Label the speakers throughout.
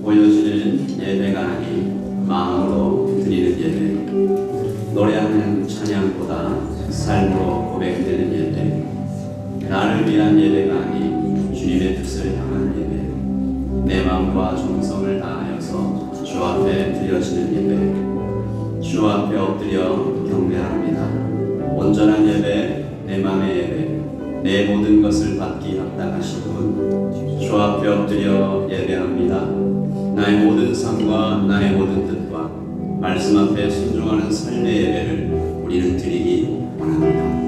Speaker 1: 보여지는 예배가 아닌 마음으로 드리는 예배, 노래하는 찬양보다 삶으로 고백되는 예배, 나를 위한 예배가 아닌 주님의 뜻을 향한 예배, 내 마음과 정성을 다하여서 주 앞에 드려지는 예배, 주 앞에 엎드려 경배합니다. 온전한 예배, 내 마음의 예배, 내 모든 것을 받기 합당하신 분, 주 앞에 엎드려 예배합니다. 나의 모든 삶과 나의 모든 뜻과 말씀 앞에 순종하는 삶의 예배를 우리는 드리기 원합니다.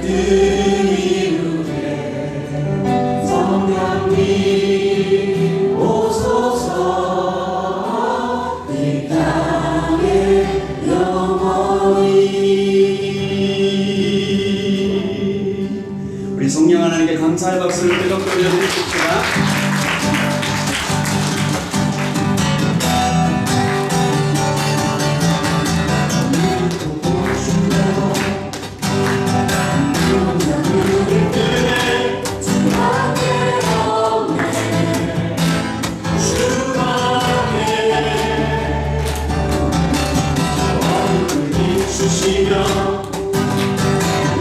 Speaker 1: 뜻 이루게 성령님 오소서. 이 땅에 영원히. 우리 성령 하나님께 감사의 박수를 뜨겁게 올려드립시다.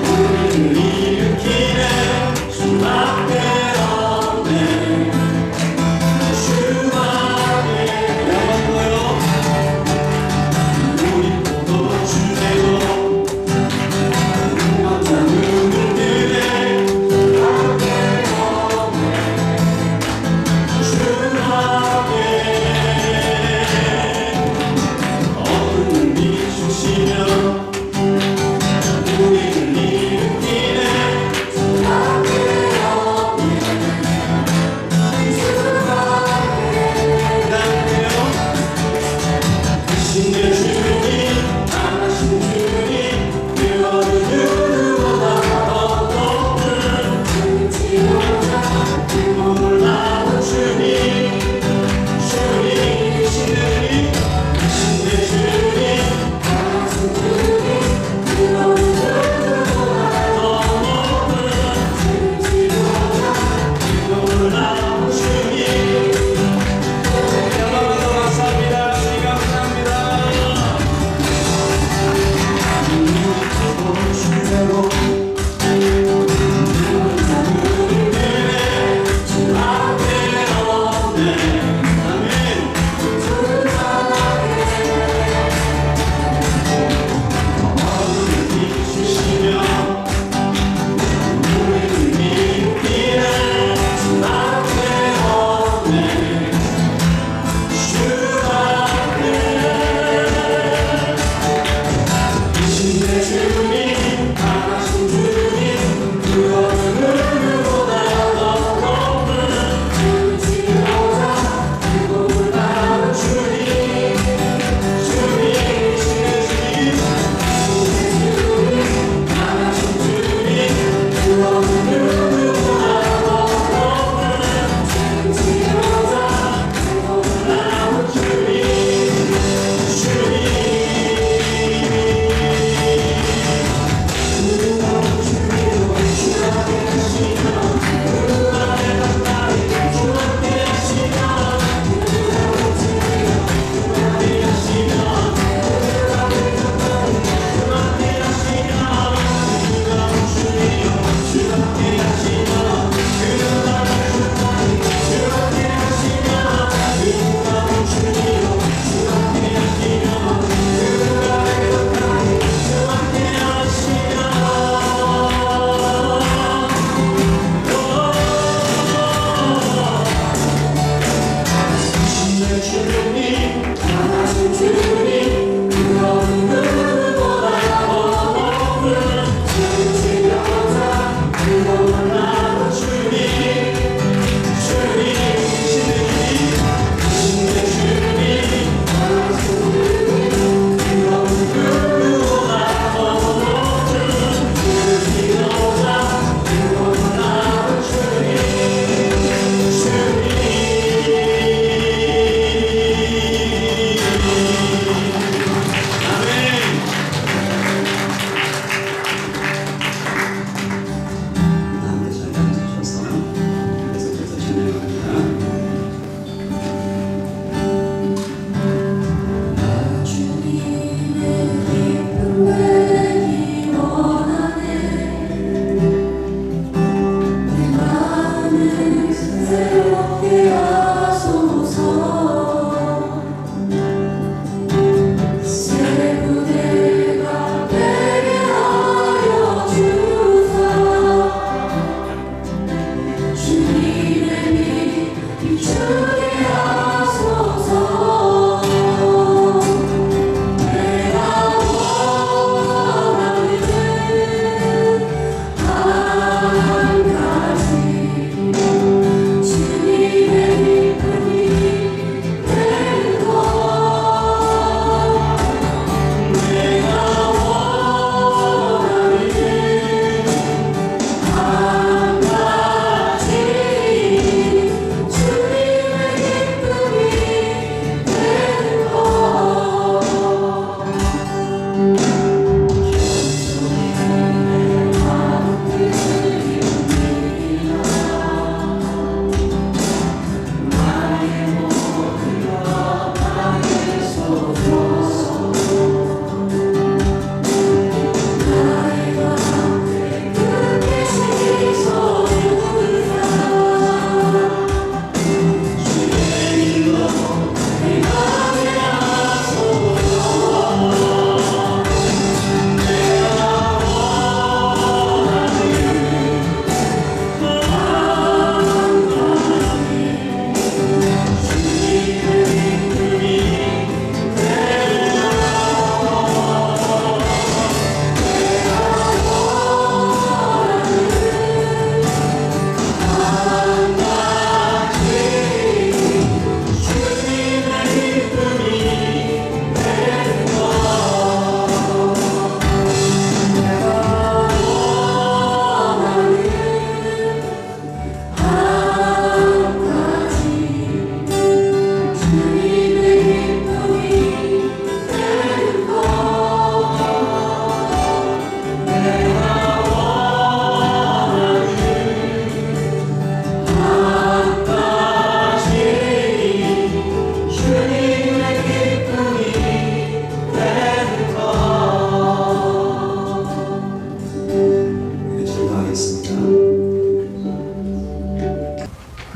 Speaker 1: 우리를 일으키네 주 앞에 없네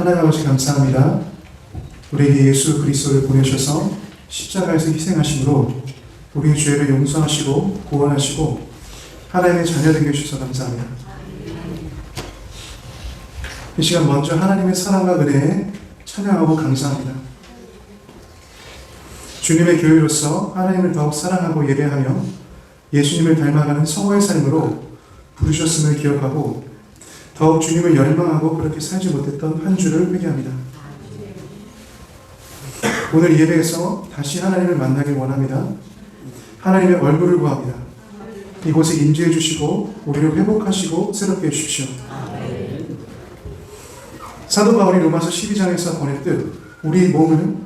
Speaker 2: 하나님 아버지 감사합니다. 우리에게 예수 그리스도를 보내셔서 십자가에서 희생하심으로 우리의 죄를 용서하시고 구원하시고 하나님의 자녀 되게 해주셔서 감사합니다. 이 시간 먼저 하나님의 사랑과 은혜에 찬양하고 감사합니다. 주님의 교회로서 하나님을 더욱 사랑하고 예배하며 예수님을 닮아가는 성화의 삶으로 부르셨음을 기억하고 더욱 주님을 열망하고 그렇게 살지 못했던 한 주를 회개합니다. 오늘 예배에서 다시 하나님을 만나길 원합니다. 하나님의 얼굴을 구합니다. 이곳에 임재해 주시고 우리를 회복하시고 새롭게 해주십시오. 사도 바울이 로마서 12장에서 권했듯 우리 몸을,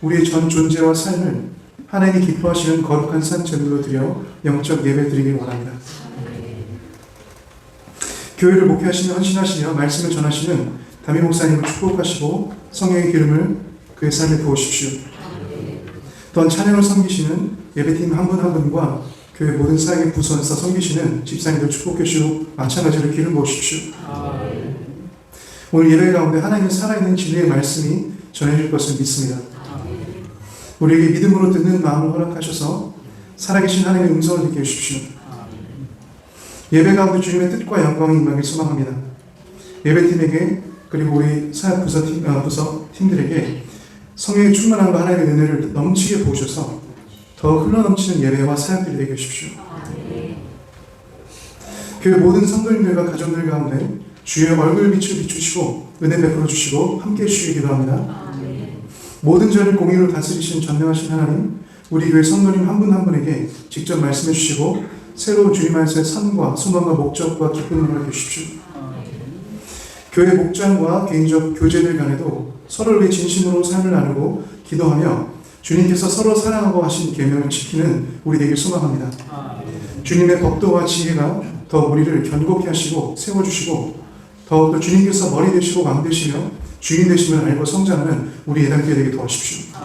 Speaker 2: 우리의 전 존재와 삶을 하나님이 기뻐하시는 거룩한 산 제물로 드려 영적 예배 드리길 원합니다. 교회를 목회하시며 헌신하시며 말씀을 전하시는 담임 목사님을 축복하시고 성령의 기름을 그의 삶에 부으십시오. 또한 찬양을 섬기시는 예배팀 한 분 한 분과 교회 모든 사역의 부서에서 섬기시는 집사님들 축복해 주시고 마찬가지로 기름 부으십시오. 오늘 예배 가운데 하나님의 살아있는 진리의 말씀이 전해질 것을 믿습니다. 우리에게 믿음으로 듣는 마음을 허락하셔서 살아계신 하나님의 음성을 듣게 해주십시오. 예배 가운데 주님의 뜻과 영광이 임하길 소망합니다. 예배팀에게 그리고 우리 사역 부서팀들에게 성령의 충만함과 하나님의 은혜를 넘치게 부으셔서 더 흘러넘치는 예배와 사역들이 되게 해주십시오. 교회 모든 성도님들과 가정들 가운데 주의 얼굴 빛을 비추시고 은혜 베풀어 주시고 함께해 주시기 기도합니다. 모든 자를 공의로 다스리시는 전능하신 하나님, 우리 교회 성도님 한 분 한 분에게 직접 말씀해 주시고 새로운 주님 안에서의 삶과 소망과 목적과 기쁨을 허락해 주십시오. 교회 목장과 개인적 교제들 간에도 서로를 위해 진심으로 삶을 나누고 기도하며 주님께서 서로 사랑하고 하신 계명을 지키는 우리 되길 소망합니다. 주님의 법도와 지혜가 더 우리를 견고케 하시고 세워주시고 더욱더 주님께서 머리 되시고 왕 되시며 주인 되심을 알고 성장하는 우리 예단교회 되게 도와주십시오.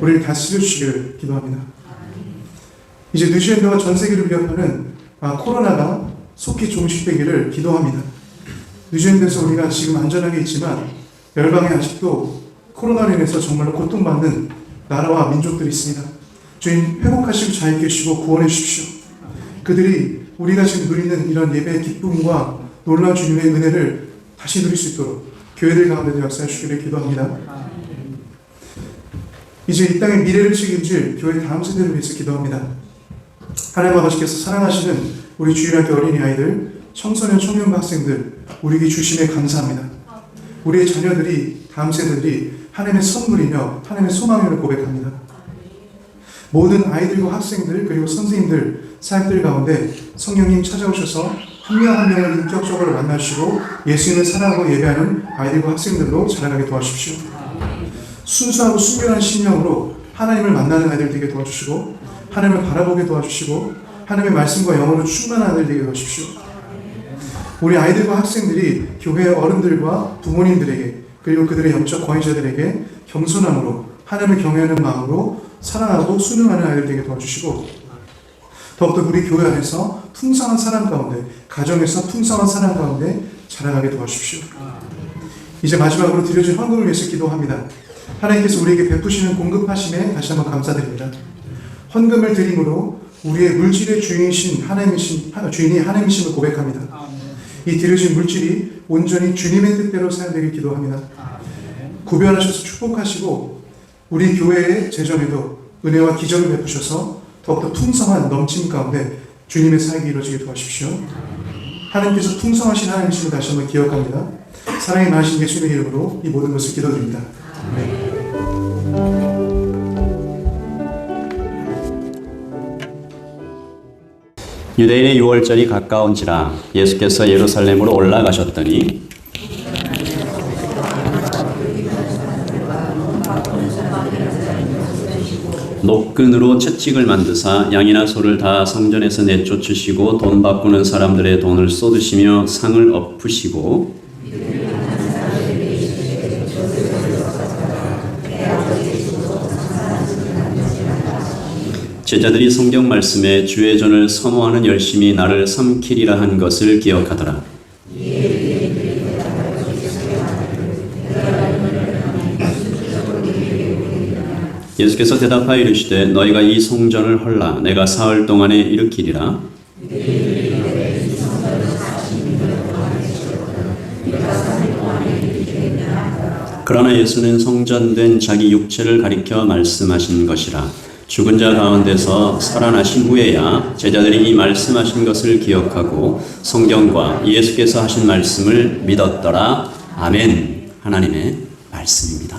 Speaker 2: 우리를 다스려 주시기를 기도합니다. 이제 뉴질랜드와 전 세계를 위협하는 코로나가 속히 종식되기를 기도합니다. 뉴질랜드에서 우리가 지금 안전하게 있지만 열방에 아직도 코로나로 인해서 정말로 고통받는 나라와 민족들이 있습니다. 주님 회복하시고 자유케 해주시고 구원해 주십시오. 그들이 우리가 지금 누리는 이런 예배의 기쁨과 놀라운 주님의 은혜를 다시 누릴 수 있도록 교회들 가운데도 역사해 주시기를 기도합니다. 이제 이 땅의 미래를 책임질 교회 다음 세대를 위해서 기도합니다. 하나님 아버지께서 사랑하시는 우리 주일학교 어린이 아이들, 청소년 청년 학생들 우리에게 주심에 감사합니다. 우리의 자녀들이 다음 세대들이 하나님의 선물이며 하나님의 소망임을 고백합니다. 모든 아이들과 학생들 그리고 선생님들 사역들 가운데 성령님 찾아오셔서 한 명 한 명을 인격적으로 만나시고 예수님을 사랑하고 예배하는 아이들과 학생들로 자라나게 도와주십시오. 순수하고 순결한 심령으로 하나님을 만나는 아이들 되게 도와주시고 하나님을 바라보게 도와주시고 하나님의 말씀과 영으로 충만한 아이들 되게 도와주십시오. 우리 아이들과 학생들이 교회 어른들과 부모님들에게 그리고 그들의 영적 권위자들에게 겸손함으로 하나님을 경외하는 마음으로 사랑하고 순응하는 아이들 되게 도와주시고 더욱더 우리 교회 안에서 풍성한 사랑 가운데 가정에서 풍성한 사랑 가운데 자라나게 도와주십시오. 이제 마지막으로 드려진 헌금을 위해서 기도합니다. 하나님께서 우리에게 베푸시는 공급하심에 다시 한번 감사드립니다. 헌금을 드림으로 우리의 물질의 주인이 하나님이심을 고백합니다. 이 드려진 물질이 온전히 주님의 뜻대로 사용되길 기도합니다. 구별하셔서 축복하시고 우리 교회의 재정에도 은혜와 기적을 베푸셔서 더욱더 풍성한 넘침 가운데 주님의 사역이 이루어지게 도와주십시오. 하나님께서 풍성하신 하나님이심을 다시 한번 기억합니다. 사랑이 많으신 예수님의 이름으로 이 모든 것을 기도드립니다. 아멘.
Speaker 1: 유대인의 유월절이 가까운지라 예수께서 예루살렘으로 올라가셨더니 노끈으로 채찍을 만드사 양이나 소를 다 성전에서 내쫓으시고 돈 바꾸는 사람들의 돈을 쏟으시며 상을 엎으시고 제자들이 성경 말씀에 주의 전을 사모하는 열심히 나를 삼키리라 한 것을 기억하더라. 예수께서 대답하여 이르시되 너희가 이 성전을 헐라 내가 사흘 동안에 일으키리라. 그러나 예수는 성전된 자기 육체를 가리켜 말씀하신 것이라. 죽은 자 가운데서 살아나신 후에야 제자들이 이 말씀하신 것을 기억하고 성경과 예수께서 하신 말씀을 믿었더라. 아멘. 하나님의 말씀입니다.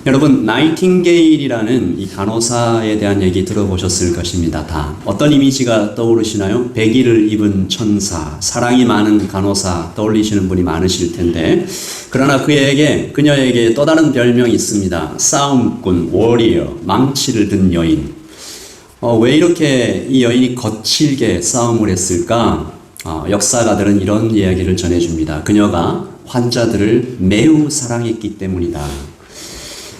Speaker 1: 여러분, 나이팅게일이라는 이 간호사에 대한 얘기 들어보셨을 것입니다. 다 어떤 이미지가 떠오르시나요? 백의를 입은 천사, 사랑이 많은 간호사 떠올리시는 분이 많으실 텐데, 그러나 그녀에게 또 다른 별명이 있습니다. 싸움꾼, 워리어, 망치를 든 여인. 왜 이렇게 이 여인이 거칠게 싸움을 했을까? 역사가들은 이런 이야기를 전해줍니다. 그녀가 환자들을 매우 사랑했기 때문이다.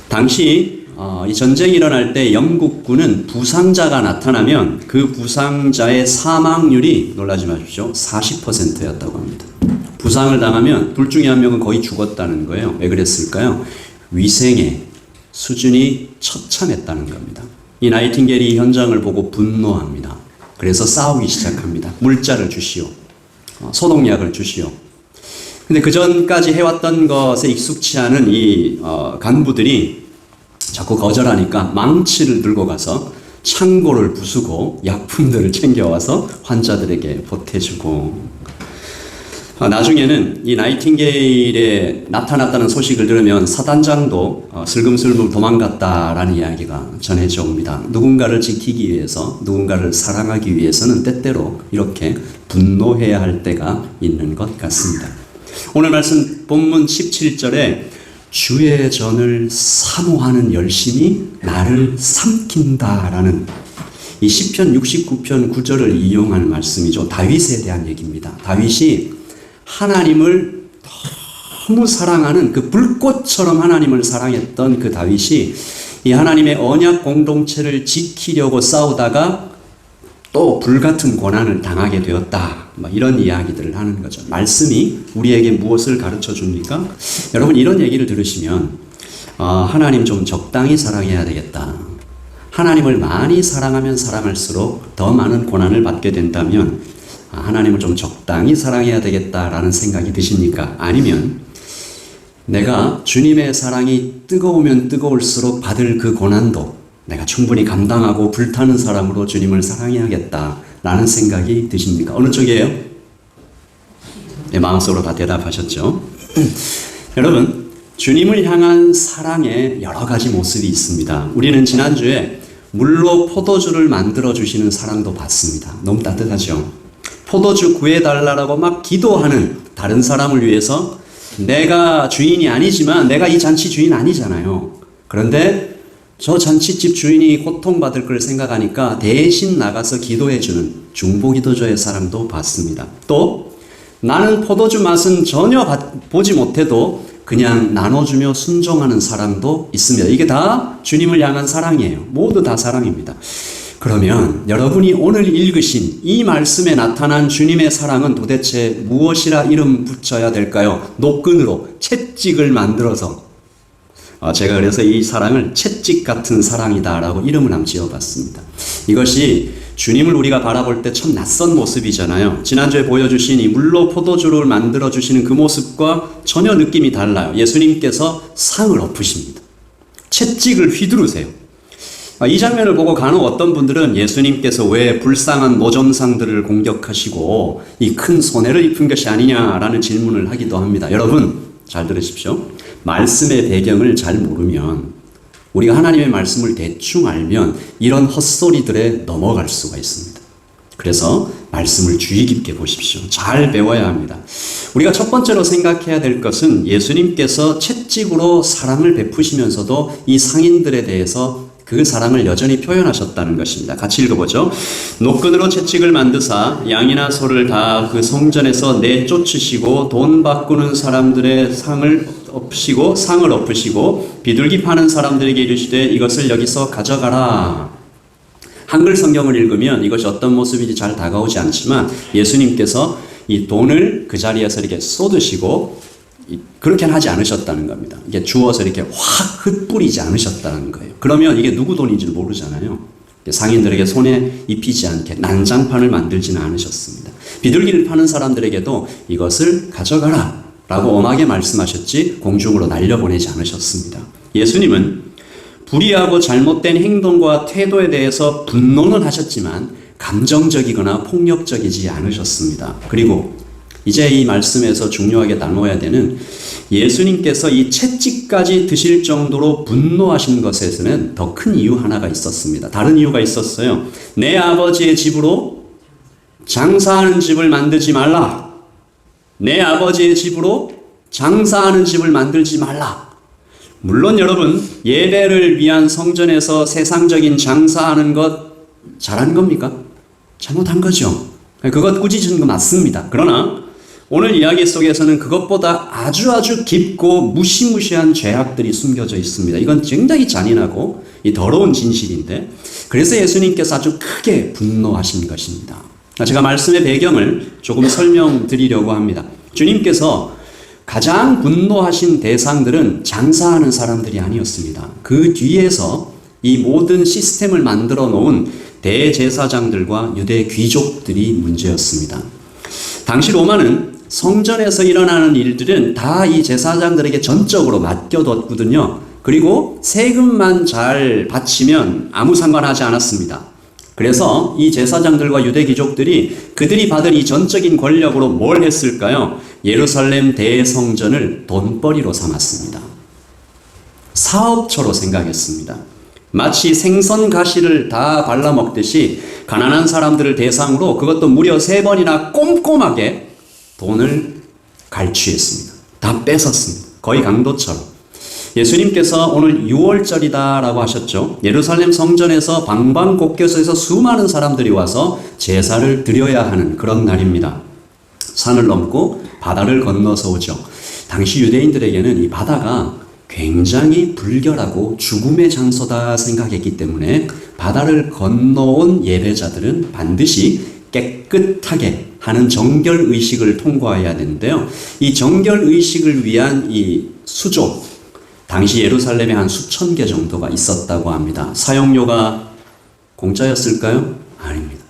Speaker 1: 당시 이 전쟁이 일어날 때 영국군은 부상자가 나타나면 그 부상자의 사망률이, 놀라지 마십시오, 40%였다고 합니다. 부상을 당하면 둘 중에 한 명은 거의 죽었다는 거예요. 왜 그랬을까요? 위생의 수준이 처참했다는 겁니다. 이 나이팅게일이 현장을 보고 분노합니다. 그래서 싸우기 시작합니다. 물자를 주시오. 소독약을 주시오. 근데 그 전까지 해왔던 것에 익숙치 않은 이 간부들이 자꾸 거절하니까 망치를 들고 가서 창고를 부수고 약품들을 챙겨와서 환자들에게 보태주고, 나중에는 이 나이팅게일에 나타났다는 소식을 들으면 사단장도 슬금슬금 도망갔다라는 이야기가 전해져 옵니다. 누군가를 지키기 위해서, 누군가를 사랑하기 위해서는 때때로 이렇게 분노해야 할 때가 있는 것 같습니다. 오늘 말씀 본문 17절에 주의 전을 사모하는 열심이 나를 삼킨다라는 이 시편 69편 9절을 이용한 말씀이죠. 다윗에 대한 얘기입니다. 다윗이 하나님을 너무 사랑하는, 그 불꽃처럼 하나님을 사랑했던 그 다윗이 이 하나님의 언약 공동체를 지키려고 싸우다가 또 불같은 고난을 당하게 되었다. 이런 이야기들을 하는 거죠. 말씀이 우리에게 무엇을 가르쳐 줍니까? 여러분, 이런 얘기를 들으시면 하나님 좀 적당히 사랑해야 되겠다. 하나님을 많이 사랑하면 사랑할수록 더 많은 고난을 받게 된다면 하나님을 좀 적당히 사랑해야 되겠다라는 생각이 드십니까? 아니면 내가 주님의 사랑이 뜨거우면 뜨거울수록 받을 그 고난도 내가 충분히 감당하고 불타는 사람으로 주님을 사랑해야겠다라는 생각이 드십니까? 어느 쪽이에요? 네, 마음속으로 다 대답하셨죠? 여러분, 주님을 향한 사랑에 여러 가지 모습이 있습니다. 우리는 지난주에 물로 포도주를 만들어 주시는 사랑도 봤습니다. 너무 따뜻하죠? 포도주 구해달라고 막 기도하는 다른 사람을 위해서, 내가 주인이 아니지만 내가 이 잔치 주인 아니잖아요. 그런데 저 잔치집 주인이 고통받을 걸 생각하니까 대신 나가서 기도해주는 중보기도자의 사람도 봤습니다. 또 나는 포도주 맛은 전혀 보지 못해도 그냥 나눠주며 순종하는 사람도 있습니다. 이게 다 주님을 향한 사랑이에요. 모두 다 사랑입니다. 그러면 여러분이 오늘 읽으신 이 말씀에 나타난 주님의 사랑은 도대체 무엇이라 이름 붙여야 될까요? 노끈으로 채찍을 만들어서, 제가 그래서 이 사랑을 채찍 같은 사랑이다라고 이름을 한번 지어봤습니다. 이것이 주님을 우리가 바라볼 때 참 낯선 모습이잖아요. 지난주에 보여주신 이 물로 포도주를 만들어주시는 그 모습과 전혀 느낌이 달라요. 예수님께서 상을 엎으십니다. 채찍을 휘두르세요. 이 장면을 보고 간혹 어떤 분들은 예수님께서 왜 불쌍한 노점상들을 공격하시고 이 큰 손해를 입은 것이 아니냐라는 질문을 하기도 합니다. 여러분, 잘 들으십시오. 말씀의 배경을 잘 모르면, 우리가 하나님의 말씀을 대충 알면 이런 헛소리들에 넘어갈 수가 있습니다. 그래서 말씀을 주의 깊게 보십시오. 잘 배워야 합니다. 우리가 첫 번째로 생각해야 될 것은 예수님께서 채찍으로 사랑을 베푸시면서도 이 상인들에 대해서 그 사랑을 여전히 표현하셨다는 것입니다. 같이 읽어보죠. 노끈으로 채찍을 만드사 양이나 소를 다 그 성전에서 내쫓으시고 돈 바꾸는 사람들의 상을 엎으시고 비둘기 파는 사람들에게 이르시되 이것을 여기서 가져가라. 한글 성경을 읽으면 이것이 어떤 모습인지 잘 다가오지 않지만 예수님께서 이 돈을 그 자리에서 이렇게 쏟으시고 그렇게는 하지 않으셨다는 겁니다. 이게 주워서 이렇게 확 흩뿌리지 않으셨다는 거예요. 그러면 이게 누구 돈인지를 모르잖아요. 상인들에게 손에 입히지 않게 난장판을 만들지는 않으셨습니다. 비둘기를 파는 사람들에게도 이것을 가져가라 라고 엄하게 말씀하셨지 공중으로 날려보내지 않으셨습니다. 예수님은 불의하고 잘못된 행동과 태도에 대해서 분노는 하셨지만 감정적이거나 폭력적이지 않으셨습니다. 그리고 이제 이 말씀에서 중요하게 나눠야 되는 예수님께서 이 채찍까지 드실 정도로 분노하신 것에서는 더 큰 이유 하나가 있었습니다. 다른 이유가 있었어요. 내 아버지의 집으로 장사하는 집을 만들지 말라. 내 아버지의 집으로 장사하는 집을 만들지 말라. 물론 여러분, 예배를 위한 성전에서 세상적인 장사하는 것 잘한 겁니까? 잘못한 거죠. 그것 꾸짖은 거 맞습니다. 그러나 오늘 이야기 속에서는 그것보다 아주 깊고 무시무시한 죄악들이 숨겨져 있습니다. 이건 굉장히 잔인하고 이 더러운 진실인데, 그래서 예수님께서 아주 크게 분노하신 것입니다. 제가 말씀의 배경을 조금 설명드리려고 합니다. 주님께서 가장 분노하신 대상들은 장사하는 사람들이 아니었습니다. 그 뒤에서 이 모든 시스템을 만들어 놓은 대제사장들과 유대 귀족들이 문제였습니다. 당시 로마는 성전에서 일어나는 일들은 다 이 제사장들에게 전적으로 맡겨뒀거든요. 그리고 세금만 잘 바치면 아무 상관하지 않았습니다. 그래서 이 제사장들과 유대 귀족들이 그들이 받은 이 전적인 권력으로 뭘 했을까요? 예루살렘 대성전을 돈벌이로 삼았습니다. 사업처로 생각했습니다. 마치 생선 가시를 다 발라먹듯이 가난한 사람들을 대상으로 그것도 무려 3번이나 꼼꼼하게 돈을 갈취했습니다. 다 뺏었습니다. 거의 강도처럼. 예수님께서 오늘 6월절이다 라고 하셨죠. 예루살렘 성전에서 방방곡곡에서 수많은 사람들이 와서 제사를 드려야 하는 그런 날입니다. 산을 넘고 바다를 건너서 오죠. 당시 유대인들에게는 이 바다가 굉장히 불결하고 죽음의 장소다 생각했기 때문에 바다를 건너온 예배자들은 반드시 깨끗하게 하는 정결의식을 통과해야 되는데요. 이 정결의식을 위한 이 수조, 당시 예루살렘에 한 수천 개 정도가 있었다고 합니다. 사용료가 공짜였을까요? 아닙니다.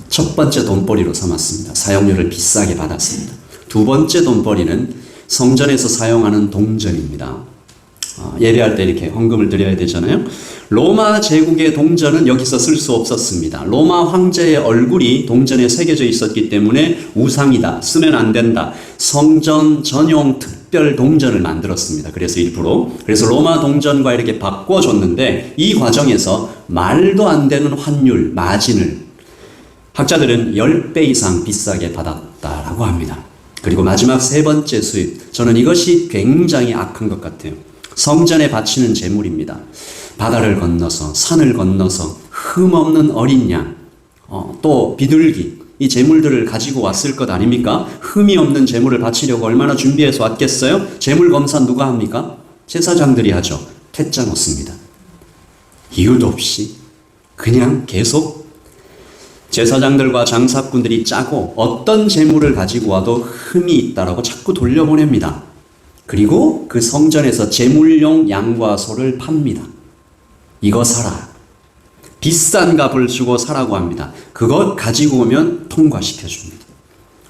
Speaker 1: 첫 번째 돈벌이로 삼았습니다. 사용료를 비싸게 받았습니다. 두 번째 돈벌이는 성전에서 사용하는 동전입니다. 예배할 때 이렇게 헌금을 드려야 되잖아요. 로마 제국의 동전은 여기서 쓸 수 없었습니다. 로마 황제의 얼굴이 동전에 새겨져 있었기 때문에 우상이다, 쓰면 안 된다. 성전 전용 특별 동전을 만들었습니다. 그래서 일부러. 그래서 로마 동전과 이렇게 바꿔줬는데 이 과정에서 말도 안 되는 환율, 마진을 학자들은 10배 이상 비싸게 받았다라고 합니다. 그리고 마지막 3번째 수입. 저는 이것이 굉장히 악한 것 같아요. 성전에 바치는 제물입니다. 바다를 건너서 산을 건너서 흠없는 어린 양, 또 비둘기, 이 제물들을 가지고 왔을 것 아닙니까? 흠이 없는 제물을 바치려고 얼마나 준비해서 왔겠어요? 제물 검사 누가 합니까? 제사장들이 하죠. 퇴짜 놓습니다. 이유도 없이 그냥 계속 제사장들과 장사꾼들이 짜고 어떤 제물을 가지고 와도 흠이 있다라고 자꾸 돌려보냅니다. 그리고 그 성전에서 제물용 양과 소를 팝니다. 이거 사라. 비싼 값을 주고 사라고 합니다. 그것 가지고 오면 통과시켜줍니다.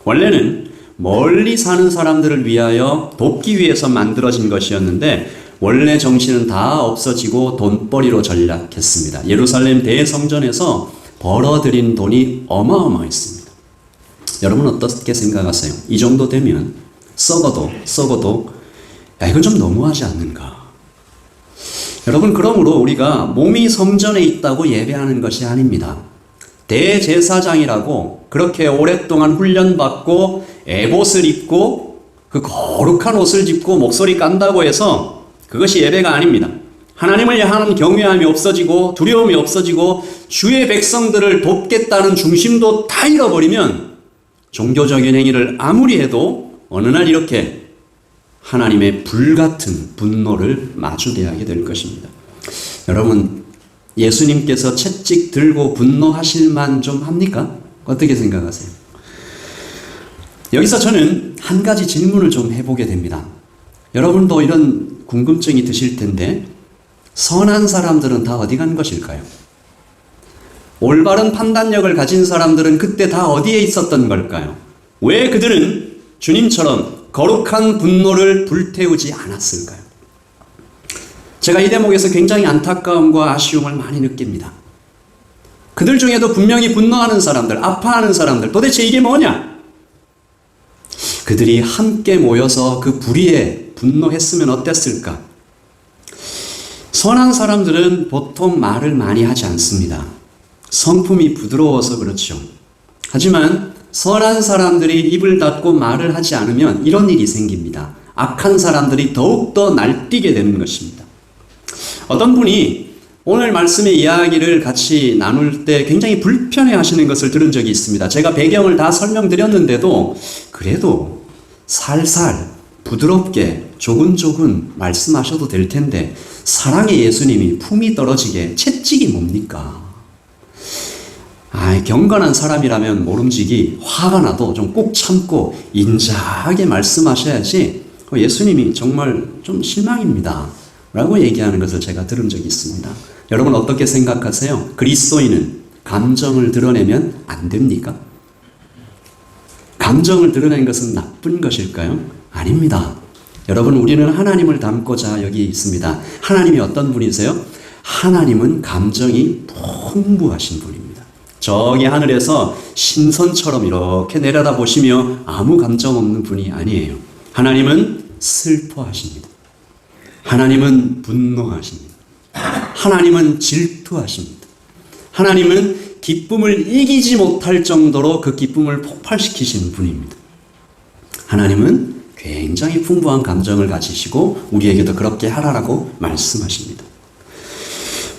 Speaker 1: 원래는 멀리 사는 사람들을 위하여 돕기 위해서 만들어진 것이었는데 원래 정신은 다 없어지고 돈벌이로 전락했습니다. 예루살렘 대성전에서 벌어들인 돈이 어마어마했습니다. 여러분 어떻게 생각하세요? 이 정도 되면 썩어도 야, 이건 좀 너무하지 않는가? 여러분, 그러므로 우리가 몸이 성전에 있다고 예배하는 것이 아닙니다. 대제사장이라고 그렇게 오랫동안 훈련받고 에봇을 입고 그 거룩한 옷을 입고 목소리 깐다고 해서 그것이 예배가 아닙니다. 하나님을 향한 경외함이 없어지고 두려움이 없어지고 주의 백성들을 돕겠다는 중심도 다 잃어버리면 종교적인 행위를 아무리 해도 어느 날 이렇게 하나님의 불같은 분노를 마주대하게 될 것입니다. 여러분, 예수님께서 채찍 들고 분노하실 만 좀 합니까? 어떻게 생각하세요? 여기서 저는 한 가지 질문을 좀 해보게 됩니다. 여러분도 이런 궁금증이 드실 텐데 선한 사람들은 다 어디 간 것일까요? 올바른 판단력을 가진 사람들은 그때 다 어디에 있었던 걸까요? 왜 그들은 주님처럼 거룩한 분노를 불태우지 않았을까요? 제가 이 대목에서 굉장히 안타까움과 아쉬움을 많이 느낍니다. 그들 중에도 분명히 분노하는 사람들, 아파하는 사람들, 도대체 이게 뭐냐? 그들이 함께 모여서 그 불의에 분노했으면 어땠을까? 선한 사람들은 보통 말을 많이 하지 않습니다. 성품이 부드러워서 그렇죠. 하지만 선한 사람들이 입을 닫고 말을 하지 않으면 이런 일이 생깁니다. 악한 사람들이 더욱더 날뛰게 되는 것입니다. 어떤 분이 오늘 말씀의 이야기를 같이 나눌 때 굉장히 불편해 하시는 것을 들은 적이 있습니다. 제가 배경을 다 설명드렸는데도 그래도 살살 부드럽게 조근조근 말씀하셔도 될 텐데 사랑의 예수님이 품이 떨어지게 채찍이 뭡니까? 경건한 사람이라면 모름지기 화가 나도 좀 꾹 참고 인자하게 말씀하셔야지 예수님이 정말 좀 실망입니다 라고 얘기하는 것을 제가 들은 적이 있습니다. 여러분 어떻게 생각하세요? 그리스도인은 감정을 드러내면 안 됩니까? 감정을 드러내는 것은 나쁜 것일까요? 아닙니다. 여러분 우리는 하나님을 닮고자 여기 있습니다. 하나님이 어떤 분이세요? 하나님은 감정이 풍부하신 분입니다. 저기 하늘에서 신선처럼 이렇게 내려다 보시며 아무 감정 없는 분이 아니에요. 하나님은 슬퍼하십니다. 하나님은 분노하십니다. 하나님은 질투하십니다. 하나님은 기쁨을 이기지 못할 정도로 그 기쁨을 폭발시키시는 분입니다. 하나님은 굉장히 풍부한 감정을 가지시고 우리에게도 그렇게 하라라고 말씀하십니다.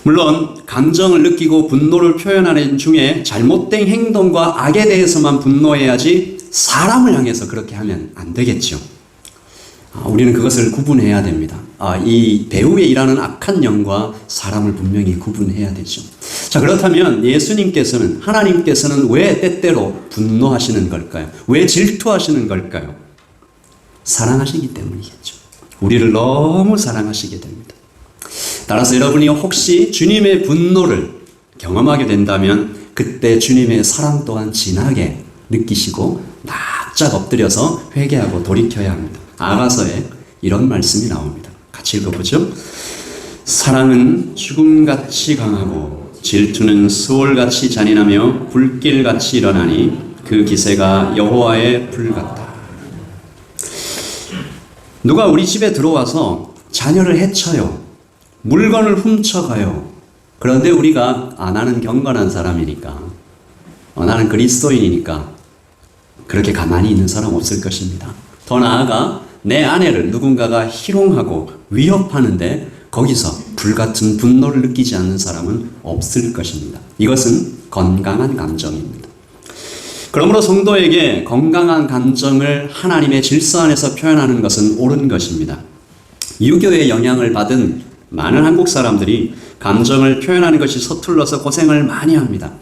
Speaker 1: 물론 감정을 느끼고 분노를 표현하는 중에 잘못된 행동과 악에 대해서만 분노해야지 사람을 향해서 그렇게 하면 안 되겠죠. 우리는 그것을 구분해야 됩니다. 이 배후에 일하는 악한 영과 사람을 분명히 구분해야 되죠. 자, 그렇다면 예수님께서는, 하나님께서는 왜 때때로 분노하시는 걸까요? 왜 질투하시는 걸까요? 사랑하시기 때문이겠죠. 우리를 너무 사랑하시게 됩니다. 따라서 여러분이 혹시 주님의 분노를 경험하게 된다면 그때 주님의 사랑 또한 진하게 느끼시고 납작 엎드려서 회개하고 돌이켜야 합니다. 아가서에 이런 말씀이 나옵니다. 같이 읽어보죠. 사랑은 죽음같이 강하고 질투는 수월같이 잔인하며 불길같이 일어나니 그 기세가 여호와의 불 같다. 누가 우리 집에 들어와서 자녀를 해쳐요. 물건을 훔쳐가요. 그런데 우리가 나는 경건한 사람이니까 나는 그리스도인이니까 그렇게 가만히 있는 사람 없을 것입니다. 더 나아가 내 아내를 누군가가 희롱하고 위협하는데 거기서 불같은 분노를 느끼지 않는 사람은 없을 것입니다. 이것은 건강한 감정입니다. 그러므로 성도에게 건강한 감정을 하나님의 질서 안에서 표현하는 것은 옳은 것입니다. 유교의 영향을 받은 많은 한국 사람들이 감정을 표현하는 것이 서툴러서 고생을 많이 합니다.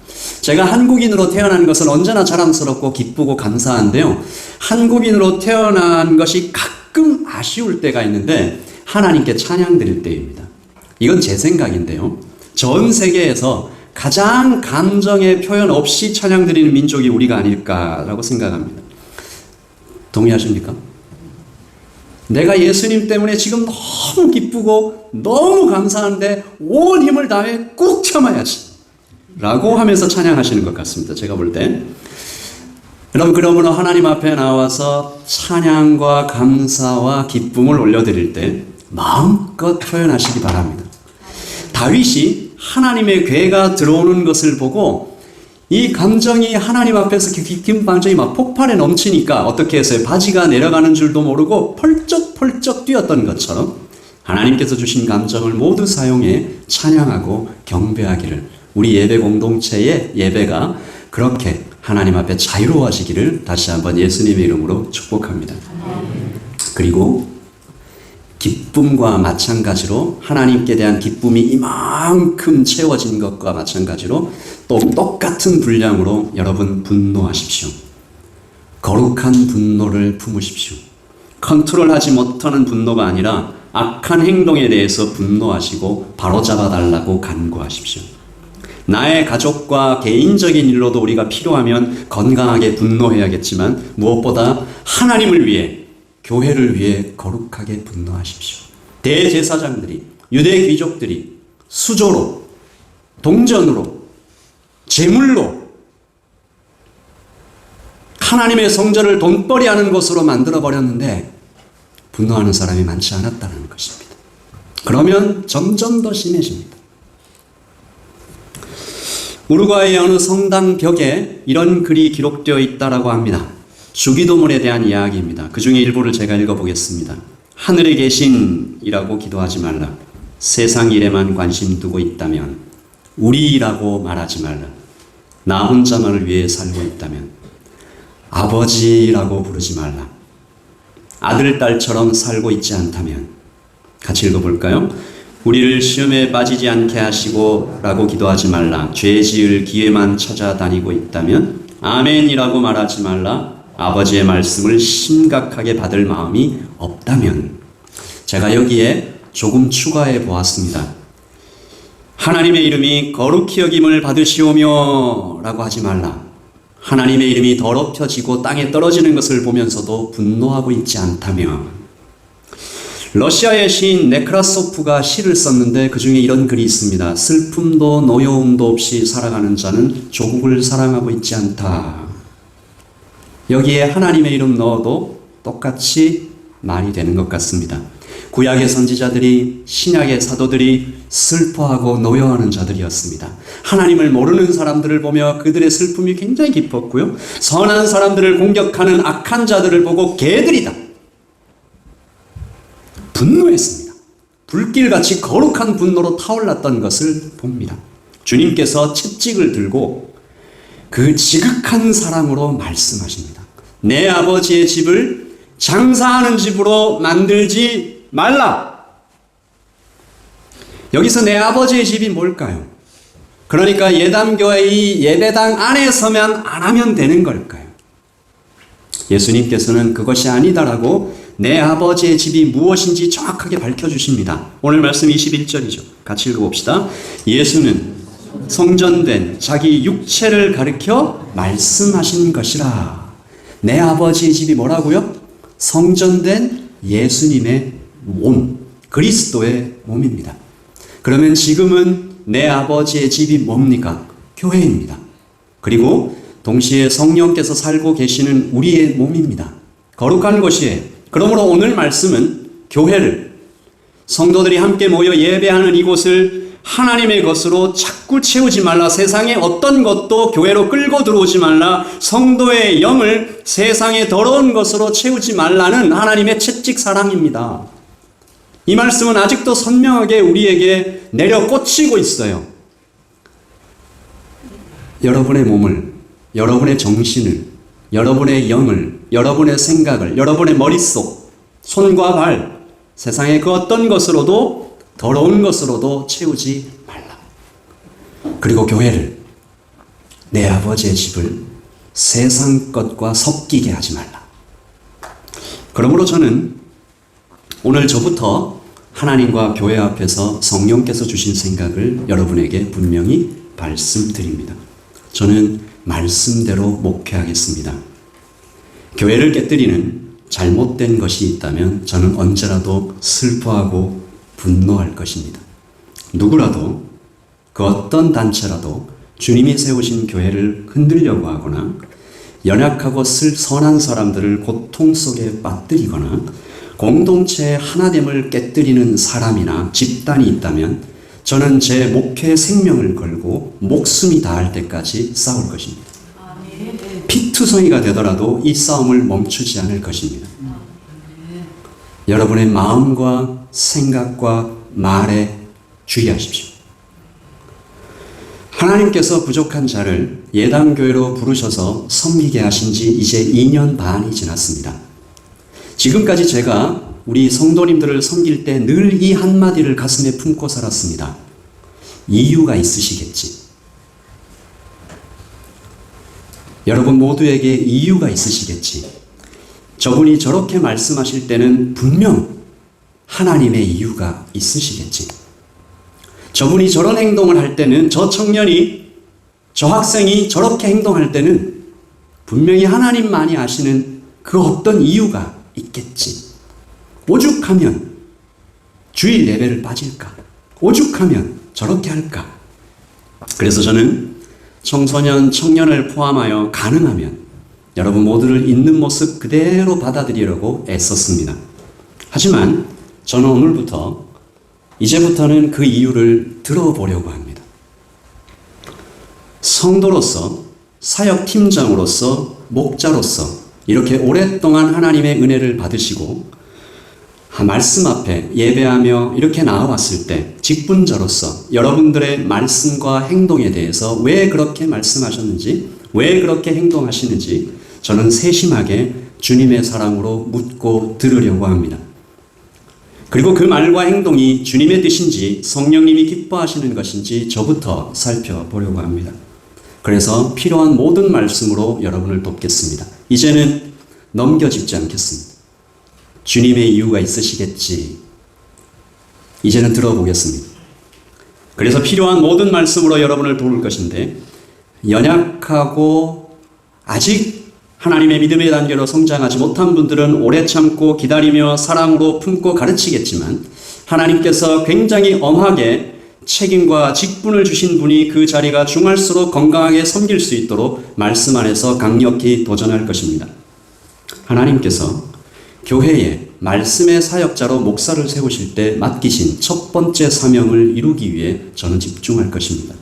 Speaker 1: 제가 한국인으로 태어난 것은 언제나 자랑스럽고 기쁘고 감사한데요. 한국인으로 태어난 것이 가끔 아쉬울 때가 있는데 하나님께 찬양 드릴 때입니다. 이건 제 생각인데요. 전 세계에서 가장 감정의 표현 없이 찬양 드리는 민족이 우리가 아닐까라고 생각합니다. 동의하십니까? 내가 예수님 때문에 지금 너무 기쁘고 너무 감사한데 온 힘을 다해 꾹 참아야지 라고 하면서 찬양하시는 것 같습니다. 제가 볼 때. 여러분 그러므로 하나님 앞에 나와서 찬양과 감사와 기쁨을 올려드릴 때 마음껏 표현하시기 바랍니다. 다윗이 하나님의 괴가 들어오는 것을 보고 이 감정이 하나님 앞에서 기쁜 감정이 막 폭발해 넘치니까 어떻게 했어요? 바지가 내려가는 줄도 모르고 펄쩍펄쩍 뛰었던 것처럼 하나님께서 주신 감정을 모두 사용해 찬양하고 경배하기를, 우리 예배 공동체의 예배가 그렇게 하나님 앞에 자유로워지기를 다시 한번 예수님의 이름으로 축복합니다. 그리고 기쁨과 마찬가지로 하나님께 대한 기쁨이 이만큼 채워진 것과 마찬가지로 또 똑같은 분량으로 여러분 분노하십시오. 거룩한 분노를 품으십시오. 컨트롤하지 못하는 분노가 아니라 악한 행동에 대해서 분노하시고 바로잡아달라고 간구하십시오. 나의 가족과 개인적인 일로도 우리가 필요하면 건강하게 분노해야겠지만 무엇보다 하나님을 위해, 교회를 위해 거룩하게 분노하십시오. 대제사장들이, 유대 귀족들이 수조로, 동전으로, 제물로 하나님의 성전을 돈벌이하는 곳으로 만들어버렸는데 분노하는 사람이 많지 않았다는 것입니다. 그러면 점점 더 심해집니다. 우루과이의 어느 성당 벽에 이런 글이 기록되어 있다라고 합니다. 주기도문에 대한 이야기입니다. 그 중에 일부를 제가 읽어보겠습니다. 하늘에 계신이라고 기도하지 말라. 세상 일에만 관심 두고 있다면 우리라고 말하지 말라. 나 혼자만을 위해 살고 있다면 아버지라고 부르지 말라. 아들, 딸처럼 살고 있지 않다면, 같이 읽어볼까요? 우리를 시험에 빠지지 않게 하시고 라고 기도하지 말라. 죄 지을 기회만 찾아다니고 있다면 아멘이라고 말하지 말라. 아버지의 말씀을 심각하게 받을 마음이 없다면. 제가 여기에 조금 추가해 보았습니다. 하나님의 이름이 거룩히 여김을 받으시오며 라고 하지 말라. 하나님의 이름이 더럽혀지고 땅에 떨어지는 것을 보면서도 분노하고 있지 않다며. 러시아의 시인 네크라소프가 시를 썼는데 그 중에 이런 글이 있습니다. 슬픔도 노여움도 없이 살아가는 자는 조국을 사랑하고 있지 않다. 여기에 하나님의 이름 넣어도 똑같이 말이 되는 것 같습니다. 구약의 선지자들이, 신약의 사도들이 슬퍼하고 노여워하는 자들이었습니다. 하나님을 모르는 사람들을 보며 그들의 슬픔이 굉장히 깊었고요. 선한 사람들을 공격하는 악한 자들을 보고 개들이다, 분노했습니다. 불길같이 거룩한 분노로 타올랐던 것을 봅니다. 주님께서 채찍을 들고 그 지극한 사랑으로 말씀하십니다. 내 아버지의 집을 장사하는 집으로 만들지 말라. 여기서 내 아버지의 집이 뭘까요? 그러니까 예담교회 이 예배당 안에 서면 안 하면 되는 걸까요? 예수님께서는 그것이 아니다라고 내 아버지의 집이 무엇인지 정확하게 밝혀주십니다. 오늘 말씀 21절이죠. 같이 읽어봅시다. 예수는 성전된 자기 육체를 가리켜 말씀하신 것이라. 내 아버지의 집이 뭐라고요? 성전된 예수님의 몸, 그리스도의 몸입니다. 그러면 지금은 내 아버지의 집이 뭡니까? 교회입니다. 그리고 동시에 성령께서 살고 계시는 우리의 몸입니다. 거룩한 곳이에요. 그러므로 오늘 말씀은 교회를, 성도들이 함께 모여 예배하는 이곳을 하나님의 것으로 자꾸 채우지 말라. 세상의 어떤 것도 교회로 끌고 들어오지 말라. 성도의 영을 세상의 더러운 것으로 채우지 말라는 하나님의 채찍 사랑입니다. 이 말씀은 아직도 선명하게 우리에게 내려 꽂히고 있어요. 여러분의 몸을, 여러분의 정신을, 여러분의 영을, 여러분의 생각을, 여러분의 머릿속, 손과 발, 세상의 그 어떤 것으로도, 더러운 것으로도 채우지 말라. 그리고 교회를, 내 아버지의 집을 세상 것과 섞이게 하지 말라. 그러므로 저는 오늘 저부터 하나님과 교회 앞에서 성령께서 주신 생각을 여러분에게 분명히 말씀드립니다. 저는 말씀대로 목회하겠습니다. 교회를 깨뜨리는 잘못된 것이 있다면 저는 언제라도 슬퍼하고 분노할 것입니다. 누구라도, 그 어떤 단체라도 주님이 세우신 교회를 흔들려고 하거나 연약하고 선한 사람들을 고통 속에 빠뜨리거나 공동체의 하나됨을 깨뜨리는 사람이나 집단이 있다면 저는 제 목회 생명을 걸고 목숨이 다할 때까지 싸울 것입니다. 피투성이가 되더라도 이 싸움을 멈추지 않을 것입니다. 여러분의 마음과 생각과 말에 주의하십시오. 하나님께서 부족한 자를 예담교회로 부르셔서 섬기게 하신 지 이제 2년 반이 지났습니다. 지금까지 제가 우리 성도님들을 섬길 때 늘 이 한마디를 가슴에 품고 살았습니다. 이유가 있으시겠지. 여러분 모두에게 이유가 있으시겠지. 저분이 저렇게 말씀하실 때는 분명 하나님의 이유가 있으시겠지. 저분이 저런 행동을 할 때는, 저 청년이, 저 학생이 저렇게 행동할 때는 분명히 하나님만이 아시는 그 어떤 이유가 있겠지. 오죽하면 주일 예배를 빠질까? 오죽하면 저렇게 할까? 그래서 저는 청소년, 청년을 포함하여 가능하면 여러분 모두를 있는 모습 그대로 받아들이려고 애썼습니다. 하지만 저는 오늘부터, 이제부터는 그 이유를 들어보려고 합니다. 성도로서, 사역팀장으로서, 목자로서 이렇게 오랫동안 하나님의 은혜를 받으시고 말씀 앞에 예배하며 이렇게 나아왔을 때 직분자로서 여러분들의 말씀과 행동에 대해서 왜 그렇게 말씀하셨는지, 왜 그렇게 행동하시는지 저는 세심하게 주님의 사랑으로 묻고 들으려고 합니다. 그리고 그 말과 행동이 주님의 뜻인지 성령님이 기뻐하시는 것인지 저부터 살펴보려고 합니다. 그래서 필요한 모든 말씀으로 여러분을 돕겠습니다. 이제는 넘겨짚지 않겠습니다. 주님의 이유가 있으시겠지. 이제는 들어보겠습니다. 그래서 필요한 모든 말씀으로 여러분을 도울 것인데, 연약하고 아직 하나님의 믿음의 단계로 성장하지 못한 분들은 오래 참고 기다리며 사랑으로 품고 가르치겠지만, 하나님께서 굉장히 엄하게 책임과 직분을 주신 분이 그 자리가 중할수록 건강하게 섬길 수 있도록 말씀 안에서 강력히 도전할 것입니다. 하나님께서 교회에 말씀의 사역자로 목사를 세우실 때 맡기신 첫 번째 사명을 이루기 위해 저는 집중할 것입니다.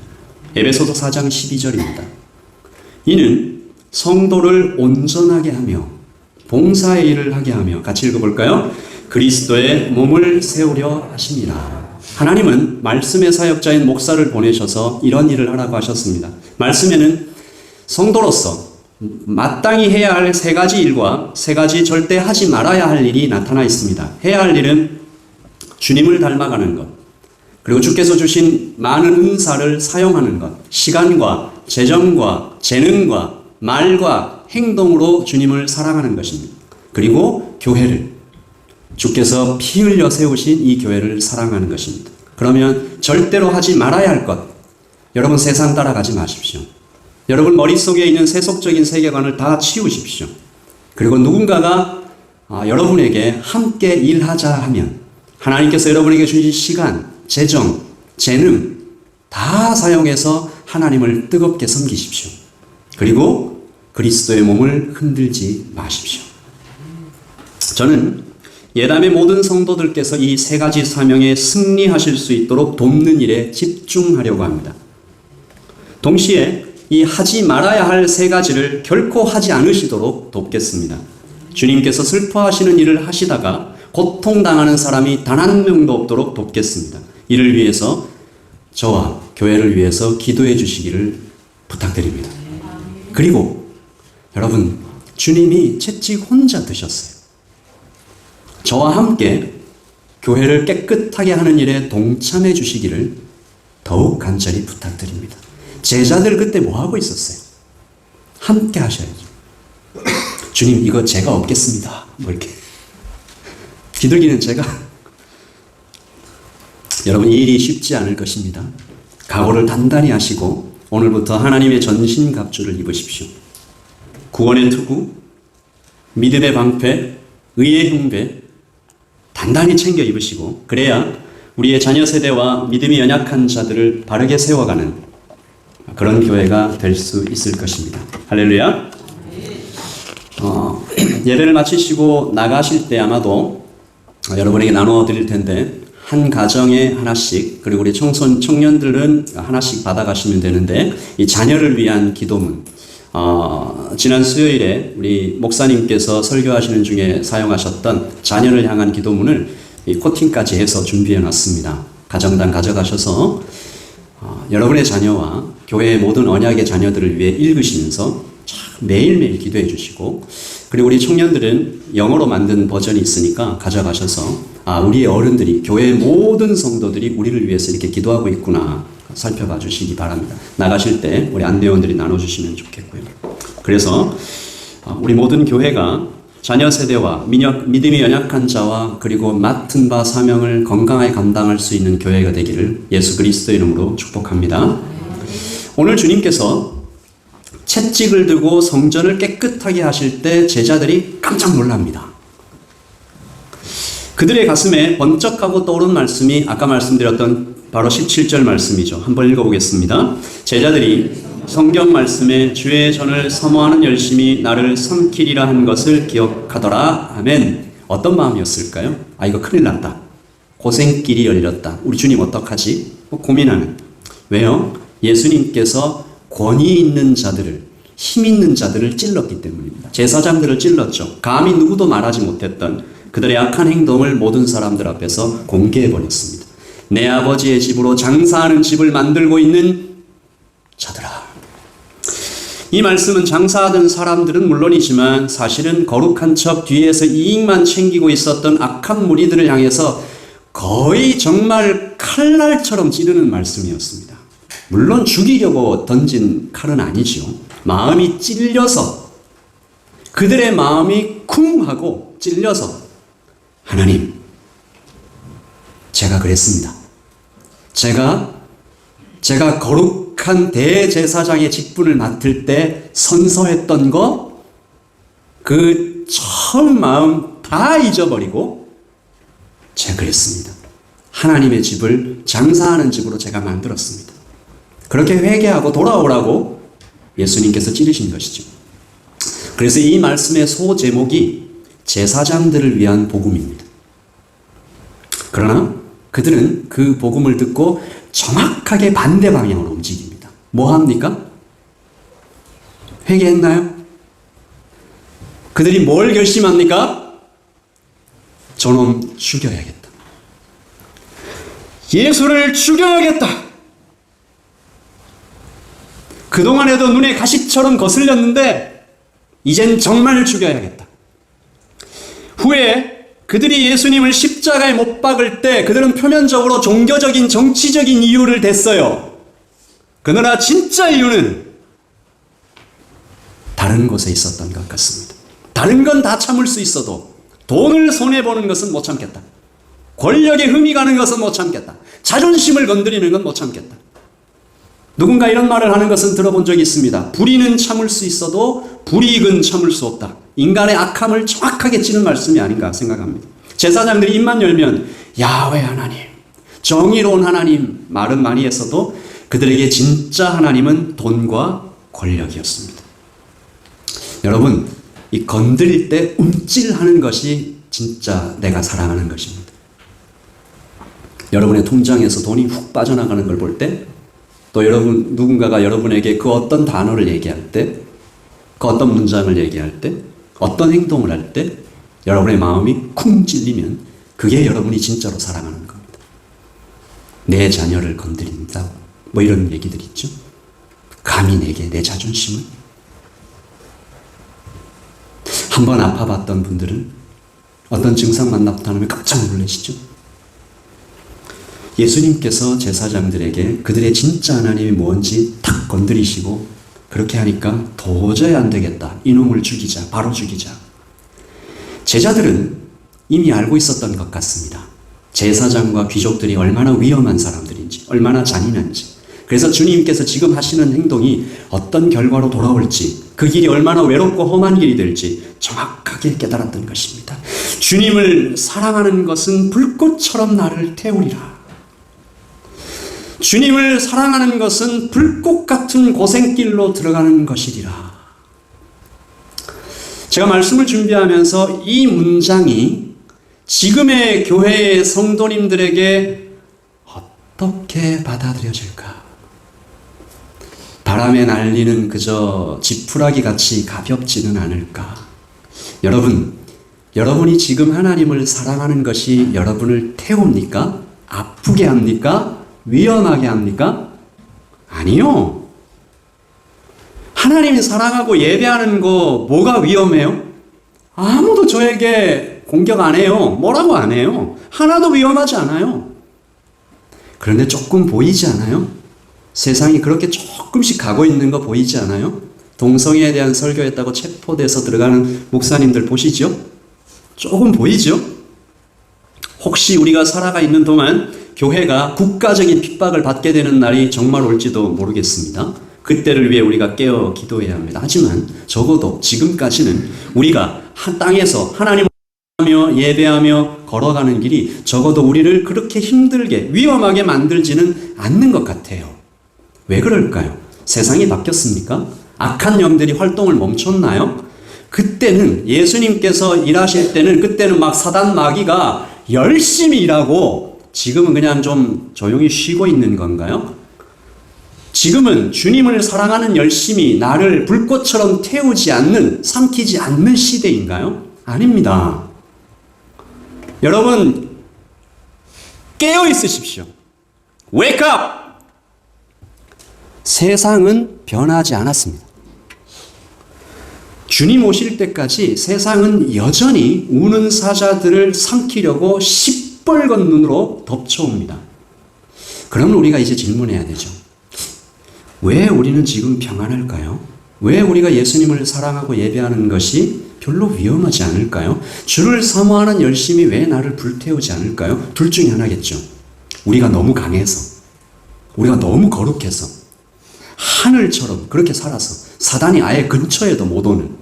Speaker 1: 에베소서 4장 12절입니다. 이는 성도를 온전하게 하며 봉사의 일을 하게 하며, 같이 읽어볼까요? 그리스도의 몸을 세우려 하심이라. 하나님은 말씀의 사역자인 목사를 보내셔서 이런 일을 하라고 하셨습니다. 말씀에는 성도로서 마땅히 해야 할 세 가지 일과 세 가지 절대 하지 말아야 할 일이 나타나 있습니다. 해야 할 일은 주님을 닮아가는 것, 그리고 주께서 주신 많은 은사를 사용하는 것, 시간과 재정과 재능과 말과 행동으로 주님을 사랑하는 것입니다. 그리고 교회를, 주께서 피 흘려 세우신 이 교회를 사랑하는 것입니다. 그러면 절대로 하지 말아야 할 것, 여러분 세상 따라가지 마십시오. 여러분 머릿속에 있는 세속적인 세계관을 다 치우십시오. 그리고 누군가가 여러분에게 함께 일하자 하면 하나님께서 여러분에게 주신 시간, 재정, 재능 다 사용해서 하나님을 뜨겁게 섬기십시오. 그리고 그리스도의 몸을 흔들지 마십시오. 저는 예담의 모든 성도들께서 이 세 가지 사명에 승리하실 수 있도록 돕는 일에 집중하려고 합니다. 동시에 이 하지 말아야 할 세 가지를 결코 하지 않으시도록 돕겠습니다. 주님께서 슬퍼하시는 일을 하시다가 고통당하는 사람이 단 한 명도 없도록 돕겠습니다. 이를 위해서 저와 교회를 위해서 기도해 주시기를 부탁드립니다. 그리고 여러분, 주님이 채찍 혼자 드셨어요. 저와 함께 교회를 깨끗하게 하는 일에 동참해 주시기를 더욱 간절히 부탁드립니다. 제자들 그때 뭐 하고 있었어요? 함께 하셔야죠. 주님, 이거 제가 얻겠습니다. 뭐 이렇게. 비둘기는 제가. 여러분, 이 일이 쉽지 않을 것입니다. 각오를 단단히 하시고 오늘부터 하나님의 전신갑주를 입으십시오. 구원의 투구, 믿음의 방패, 의의 흉배 단단히 챙겨 입으시고, 그래야 우리의 자녀 세대와 믿음이 연약한 자들을 바르게 세워가는 그런 교회가 될 수 있을 것입니다. 할렐루야. 예배를 마치시고 나가실 때 아마도 여러분에게 나누어 드릴 텐데, 한 가정에 하나씩, 그리고 우리 청년들은 하나씩 받아가시면 되는데, 이 자녀를 위한 기도문, 지난 수요일에 우리 목사님께서 설교하시는 중에 사용하셨던 자녀를 향한 기도문을 이 코팅까지 해서 준비해 놨습니다. 가정당 가져가셔서 여러분의 자녀와 교회의 모든 언약의 자녀들을 위해 읽으시면서 매일매일 기도해 주시고, 그리고 우리 청년들은 영어로 만든 버전이 있으니까 가져가셔서 우리의 어른들이, 교회의 모든 성도들이 우리를 위해서 이렇게 기도하고 있구나 살펴봐 주시기 바랍니다. 나가실 때 우리 안내원들이 나눠주시면 좋겠고요. 그래서 우리 모든 교회가 자녀 세대와 믿음이 연약한 자와 그리고 맡은 바 사명을 건강하게 감당할 수 있는 교회가 되기를 예수 그리스도 이름으로 축복합니다. 오늘 주님께서 채찍을 들고 성전을 깨끗하게 하실 때 제자들이 깜짝 놀랍니다. 그들의 가슴에 번쩍하고 떠오른 말씀이 아까 말씀드렸던 바로 17절 말씀이죠. 한번 읽어보겠습니다. 제자들이 성경 말씀에 주의 전을 사모하는 열심히 나를 섬기리라 한 것을 기억하더라. 아멘. 어떤 마음이었을까요? 아, 이거 큰일 났다. 고생길이 열렸다. 우리 주님 어떡하지? 고민하는. 왜요? 예수님께서 권위 있는 자들을, 힘 있는 자들을 찔렀기 때문입니다. 제사장들을 찔렀죠. 감히 누구도 말하지 못했던 그들의 악한 행동을 모든 사람들 앞에서 공개해버렸습니다. 내 아버지의 집으로 장사하는 집을 만들고 있는 자들아. 이 말씀은 장사하던 사람들은 물론이지만 사실은 거룩한 척 뒤에서 이익만 챙기고 있었던 악한 무리들을 향해서 거의 정말 칼날처럼 찌르는 말씀이었습니다. 물론 죽이려고 던진 칼은 아니지요. 마음이 찔려서, 그들의 마음이 쿵 하고 찔려서, 하나님, 제가 그랬습니다. 제가 거룩한 대제사장의 직분을 맡을 때 선서했던 거, 그 처음 마음 다 잊어버리고 제가 그랬습니다. 하나님의 집을 장사하는 집으로 제가 만들었습니다. 그렇게 회개하고 돌아오라고 예수님께서 찌르신 것이죠. 그래서 이 말씀의 소제목이 제사장들을 위한 복음입니다. 그러나 그들은 그 복음을 듣고 정확하게 반대 방향으로 움직입니다. 뭐 합니까? 회개했나요? 그들이 뭘 결심합니까? 저놈 죽여야겠다. 예수를 죽여야겠다. 그동안에도 눈에 가시처럼 거슬렸는데 이젠 정말 죽여야겠다. 후에 그들이 예수님을 십자가에 못 박을 때 그들은 표면적으로 종교적인 정치적인 이유를 댔어요. 그러나 진짜 이유는 다른 곳에 있었던 것 같습니다. 다른 건 다 참을 수 있어도 돈을 손해보는 것은 못 참겠다. 권력에 흠이 가는 것은 못 참겠다. 자존심을 건드리는 건 못 참겠다. 누군가 이런 말을 하는 것은 들어본 적이 있습니다. 불의는 참을 수 있어도 불이익은 참을 수 없다. 인간의 악함을 정확하게 찌는 말씀이 아닌가 생각합니다. 제사장들이 입만 열면 야훼 하나님, 정의로운 하나님 말은 많이 했어도 그들에게 진짜 하나님은 돈과 권력이었습니다. 여러분, 이 건드릴 때 움찔하는 것이 진짜 내가 사랑하는 것입니다. 여러분의 통장에서 돈이 훅 빠져나가는 걸 볼 때, 또 누군가가 여러분에게 그 어떤 단어를 얘기할 때, 그 어떤 문장을 얘기할 때, 어떤 행동을 할 때 여러분의 마음이 쿵 찔리면 그게 여러분이 진짜로 사랑하는 겁니다. 내 자녀를 건드린다, 뭐 이런 얘기들 있죠. 감히 내게 내 자존심을. 한번 아파봤던 분들은 어떤 증상만 나타나면 깜짝 놀라시죠. 예수님께서 제사장들에게 그들의 진짜 하나님이 뭔지 탁 건드리시고 그렇게 하니까 도저히 안 되겠다. 이놈을 죽이자. 바로 죽이자. 제자들은 이미 알고 있었던 것 같습니다. 제사장과 귀족들이 얼마나 위험한 사람들인지, 얼마나 잔인한지. 그래서 주님께서 지금 하시는 행동이 어떤 결과로 돌아올지, 그 길이 얼마나 외롭고 험한 길이 될지 정확하게 깨달았던 것입니다. 주님을 사랑하는 것은 불꽃처럼 나를 태우리라. 주님을 사랑하는 것은 불꽃 같은 고생길로 들어가는 것이리라. 제가 말씀을 준비하면서 이 문장이 지금의 교회의 성도님들에게 어떻게 받아들여질까? 바람에 날리는 그저 지푸라기 같이 가볍지는 않을까? 여러분이 지금 하나님을 사랑하는 것이 여러분을 태웁니까? 아프게 합니까? 위험하게 합니까? 아니요. 하나님이 사랑하고 예배하는 거 뭐가 위험해요? 아무도 저에게 공격 안 해요. 뭐라고 안 해요. 하나도 위험하지 않아요. 그런데 조금 보이지 않아요? 세상이 그렇게 조금씩 가고 있는 거 보이지 않아요? 동성애에 대한 설교했다고 체포돼서 들어가는 목사님들 보시죠? 조금 보이죠? 혹시 우리가 살아가 있는 동안 교회가 국가적인 핍박을 받게 되는 날이 정말 올지도 모르겠습니다. 그때를 위해 우리가 깨어 기도해야 합니다. 하지만 적어도 지금까지는 우리가 땅에서 하나님을 하며 예배하며 걸어가는 길이 적어도 우리를 그렇게 힘들게 위험하게 만들지는 않는 것 같아요. 왜 그럴까요? 세상이 바뀌었습니까? 악한 영들이 활동을 멈췄나요? 그때는 예수님께서 일하실 때는 그때는 막 사단 마귀가 열심히 일하고 지금은 그냥 좀 조용히 쉬고 있는 건가요? 지금은 주님을 사랑하는 열심히 나를 불꽃처럼 태우지 않는, 삼키지 않는 시대인가요? 아닙니다. 여러분, 깨어 있으십시오. Wake up! 세상은 변하지 않았습니다. 주님 오실 때까지 세상은 여전히 우는 사자들을 삼키려고 시뻘건 눈으로 덮쳐옵니다. 그럼 우리가 이제 질문해야 되죠. 왜 우리는 지금 평안할까요? 왜 우리가 예수님을 사랑하고 예배하는 것이 별로 위험하지 않을까요? 주를 사모하는 열심이 왜 나를 불태우지 않을까요? 둘 중에 하나겠죠. 우리가 너무 강해서, 우리가 너무 거룩해서, 하늘처럼 그렇게 살아서 사단이 아예 근처에도 못 오는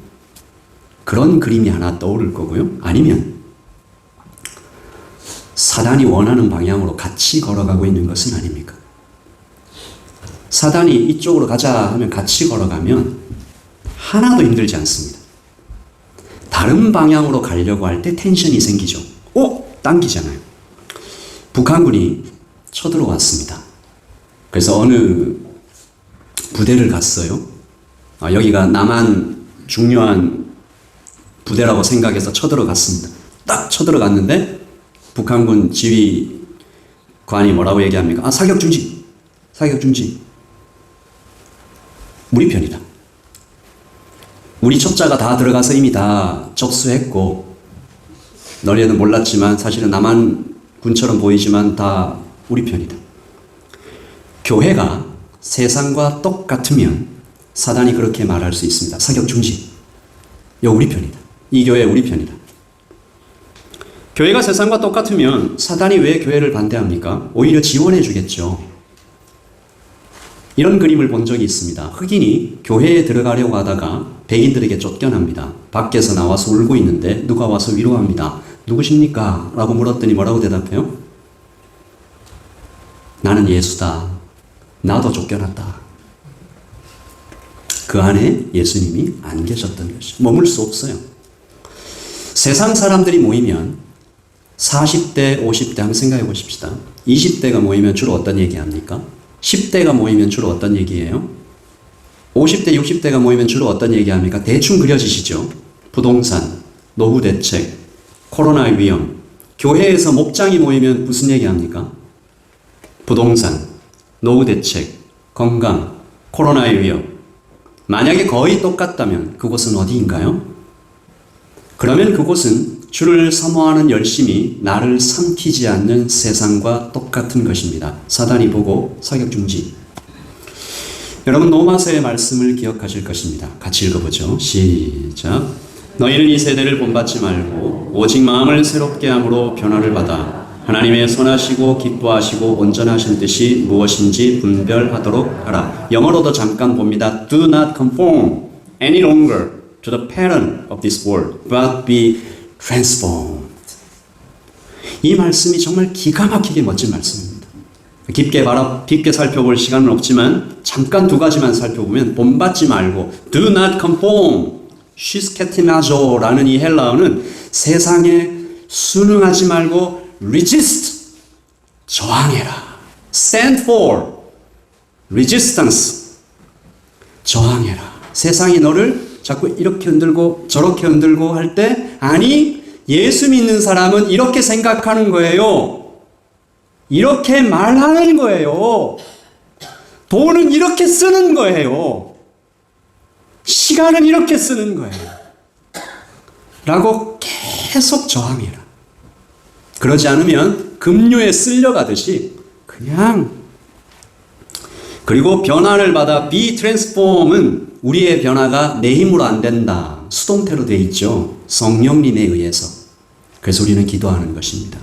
Speaker 1: 그런 그림이 하나 떠오를 거고요. 아니면 사단이 원하는 방향으로 같이 걸어가고 있는 것은 아닙니까? 사단이 이쪽으로 가자 하면 같이 걸어가면 하나도 힘들지 않습니다. 다른 방향으로 가려고 할 때 텐션이 생기죠. 당기잖아요. 북한군이 쳐들어왔습니다. 그래서 어느 부대를 갔어요. 여기가 남한 중요한 부대라고 생각해서 쳐들어갔습니다. 딱 쳐들어갔는데 북한군 지휘관이 뭐라고 얘기합니까? 사격 중지. 사격 중지. 우리 편이다. 우리 첩자가 다 들어가서 이미 다 접수했고 너희는 몰랐지만 사실은 남한 군처럼 보이지만 다 우리 편이다. 교회가 세상과 똑같으면 사단이 그렇게 말할 수 있습니다. 사격 중지. 우리 편이다. 이 교회 우리 편이다. 교회가 세상과 똑같으면 사단이 왜 교회를 반대합니까? 오히려 지원해 주겠죠. 이런 그림을 본 적이 있습니다. 흑인이 교회에 들어가려고 하다가 백인들에게 쫓겨납니다. 밖에서 나와서 울고 있는데 누가 와서 위로합니다. 누구십니까? 라고 물었더니 뭐라고 대답해요? 나는 예수다. 나도 쫓겨났다. 그 안에 예수님이 안 계셨던 것이죠. 머물 수 없어요. 세상 사람들이 모이면 40대, 50대 한번 생각해 보십시다. 20대가 모이면 주로 어떤 얘기합니까? 10대가 모이면 주로 어떤 얘기예요? 50대, 60대가 모이면 주로 어떤 얘기합니까? 대충 그려지시죠? 부동산, 노후 대책, 코로나 위험. 교회에서 목장이 모이면 무슨 얘기합니까? 부동산, 노후 대책, 건강, 코로나의 위험. 만약에 거의 똑같다면 그곳은 어디인가요? 그러면 그곳은 주를 사모하는 열심이 나를 삼키지 않는 세상과 똑같은 것입니다. 사단이 보고 사격 중지. 여러분 노마서의 말씀을 기억하실 것입니다. 같이 읽어보죠. 시작. 너희는 이 세대를 본받지 말고 오직 마음을 새롭게 함으로 변화를 받아 하나님의 선하시고 기뻐하시고 온전하신 뜻이 무엇인지 분별하도록 하라. 영어로도 잠깐 봅니다. Do not conform any longer to the pattern of this world, but be transformed. 이 말씀이 정말 기가 막히게 멋진 말씀입니다. 깊게 살펴볼 시간은 없지만 잠깐 두 가지만 살펴보면 본받지 말고 do not conform, 시스케티나조라는 이 헬라어는 세상에 순응하지 말고 resist, 저항해라. stand for, resistance, 저항해라. 세상이 너를 자꾸 이렇게 흔들고 저렇게 흔들고 할 때 아니 예수 믿는 사람은 이렇게 생각하는 거예요. 이렇게 말하는 거예요. 돈은 이렇게 쓰는 거예요. 시간은 이렇게 쓰는 거예요. 라고 계속 저항해라. 그러지 않으면 급류에 쓸려가듯이 그냥 그리고 변화를 받아 be transform은 우리의 변화가 내 힘으로 안 된다. 수동태로 되어 있죠. 성령님에 의해서. 그래서 우리는 기도하는 것입니다.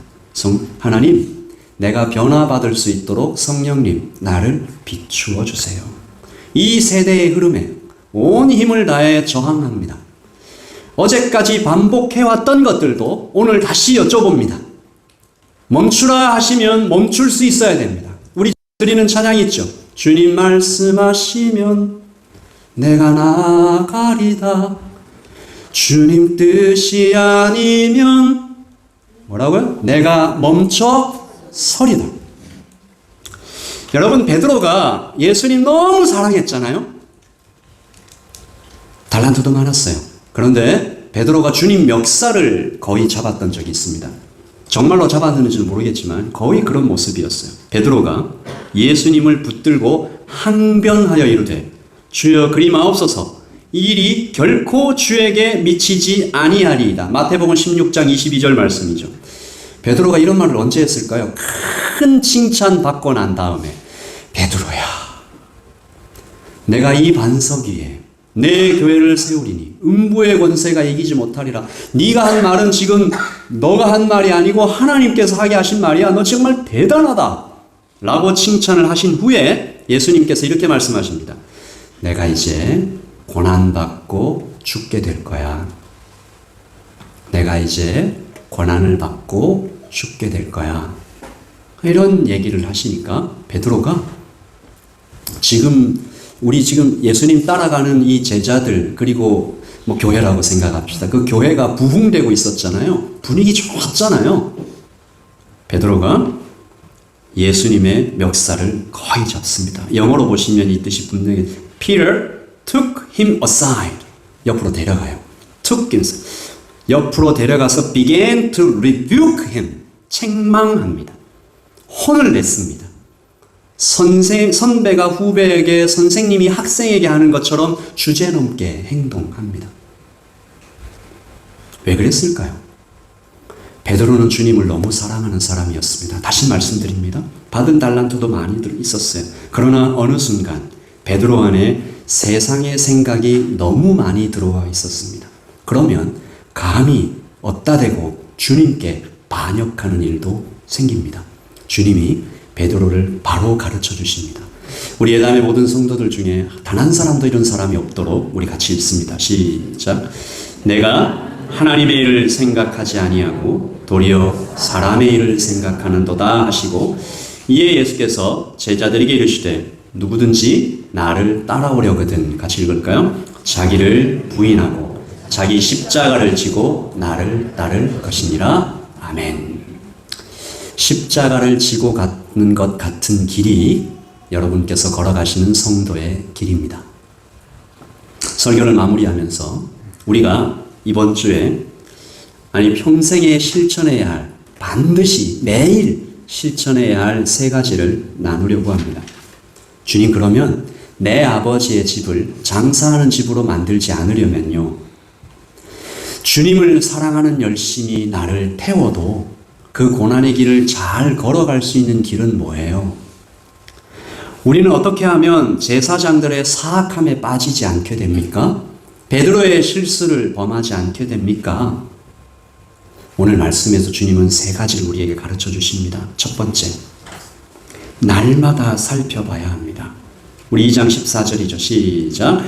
Speaker 1: 하나님, 내가 변화받을 수 있도록 성령님, 나를 비추어 주세요. 이 세대의 흐름에 온 힘을 다해 저항합니다. 어제까지 반복해왔던 것들도 오늘 다시 여쭤봅니다. 멈추라 하시면 멈출 수 있어야 됩니다. 우리 드리는 찬양이 있죠. 주님 말씀하시면 내가 나아가리다. 주님 뜻이 아니면 뭐라고요? 내가 멈춰 서리다. 여러분, 베드로가 예수님 너무 사랑했잖아요. 달란트도 많았어요. 그런데 베드로가 주님 멱살을 거의 잡았던 적이 있습니다. 정말로 잡았는지는 모르겠지만 거의 그런 모습이었어요. 베드로가 예수님을 붙들고 항변하여 이르되 주여 그리 마옵소서, 이 일이 결코 주에게 미치지 아니하리이다. 마태복음 16장 22절 말씀이죠. 베드로가 이런 말을 언제 했을까요? 큰 칭찬 받고 난 다음에 베드로야, 내가 이 반석 위에 내 교회를 세우리니 음부의 권세가 이기지 못하리라. 네가 한 말은 지금 너가 한 말이 아니고 하나님께서 하게 하신 말이야. 너 정말 대단하다 라고 칭찬을 하신 후에 예수님께서 이렇게 말씀하십니다. 내가 이제 고난받고 죽게 될 거야. 내가 이제 고난을 받고 죽게 될 거야. 이런 얘기를 하시니까 베드로가 우리 지금 예수님 따라가는 이 제자들, 그리고 뭐 교회라고 생각합시다. 그 교회가 부흥되고 있었잖아요. 분위기 좋았잖아요. 베드로가 예수님의 멱살을 거의 잡습니다. 영어로 보시면 이 뜻이 분명히 Peter took him aside. 옆으로 데려가요. took him aside. 옆으로 데려가서 began to rebuke him. 책망합니다. 혼을 냈습니다. 선배가 후배에게, 선생님이 학생에게 하는 것처럼 주제넘게 행동합니다. 왜 그랬을까요? 베드로는 주님을 너무 사랑하는 사람이었습니다. 다시 말씀드립니다. 받은 달란트도 많이 있었어요. 그러나 어느 순간 베드로 안에 세상의 생각이 너무 많이 들어와 있었습니다. 그러면 감히 어따 대고 주님께 반역하는 일도 생깁니다. 주님이 베드로를 바로 가르쳐 주십니다. 우리 예담의 모든 성도들 중에 단 한 사람도 이런 사람이 없도록 우리 같이 읽습니다. 시작. 내가 하나님의 일을 생각하지 아니하고 도리어 사람의 일을 생각하는도다 하시고, 이에 예수께서 제자들에게 이르시되 누구든지 나를 따라오려거든, 같이 읽을까요? 자기를 부인하고 자기 십자가를 지고 나를 따를 것이니라. 아멘. 십자가를 지고 가는 것 같은 길이 여러분께서 걸어가시는 성도의 길입니다. 설교를 마무리하면서 우리가 이번 주에, 아니 평생에 실천해야 할, 반드시 매일 실천해야 할 세 가지를 나누려고 합니다. 주님, 그러면 내 아버지의 집을 장사하는 집으로 만들지 않으려면요, 주님을 사랑하는 열심이 나를 태워도 그 고난의 길을 잘 걸어갈 수 있는 길은 뭐예요? 우리는 어떻게 하면 제사장들의 사악함에 빠지지 않게 됩니까? 베드로의 실수를 범하지 않게 됩니까? 오늘 말씀에서 주님은 세 가지를 우리에게 가르쳐 주십니다. 첫 번째, 날마다 살펴봐야 합니다. 우리 2장 14절이죠. 시작.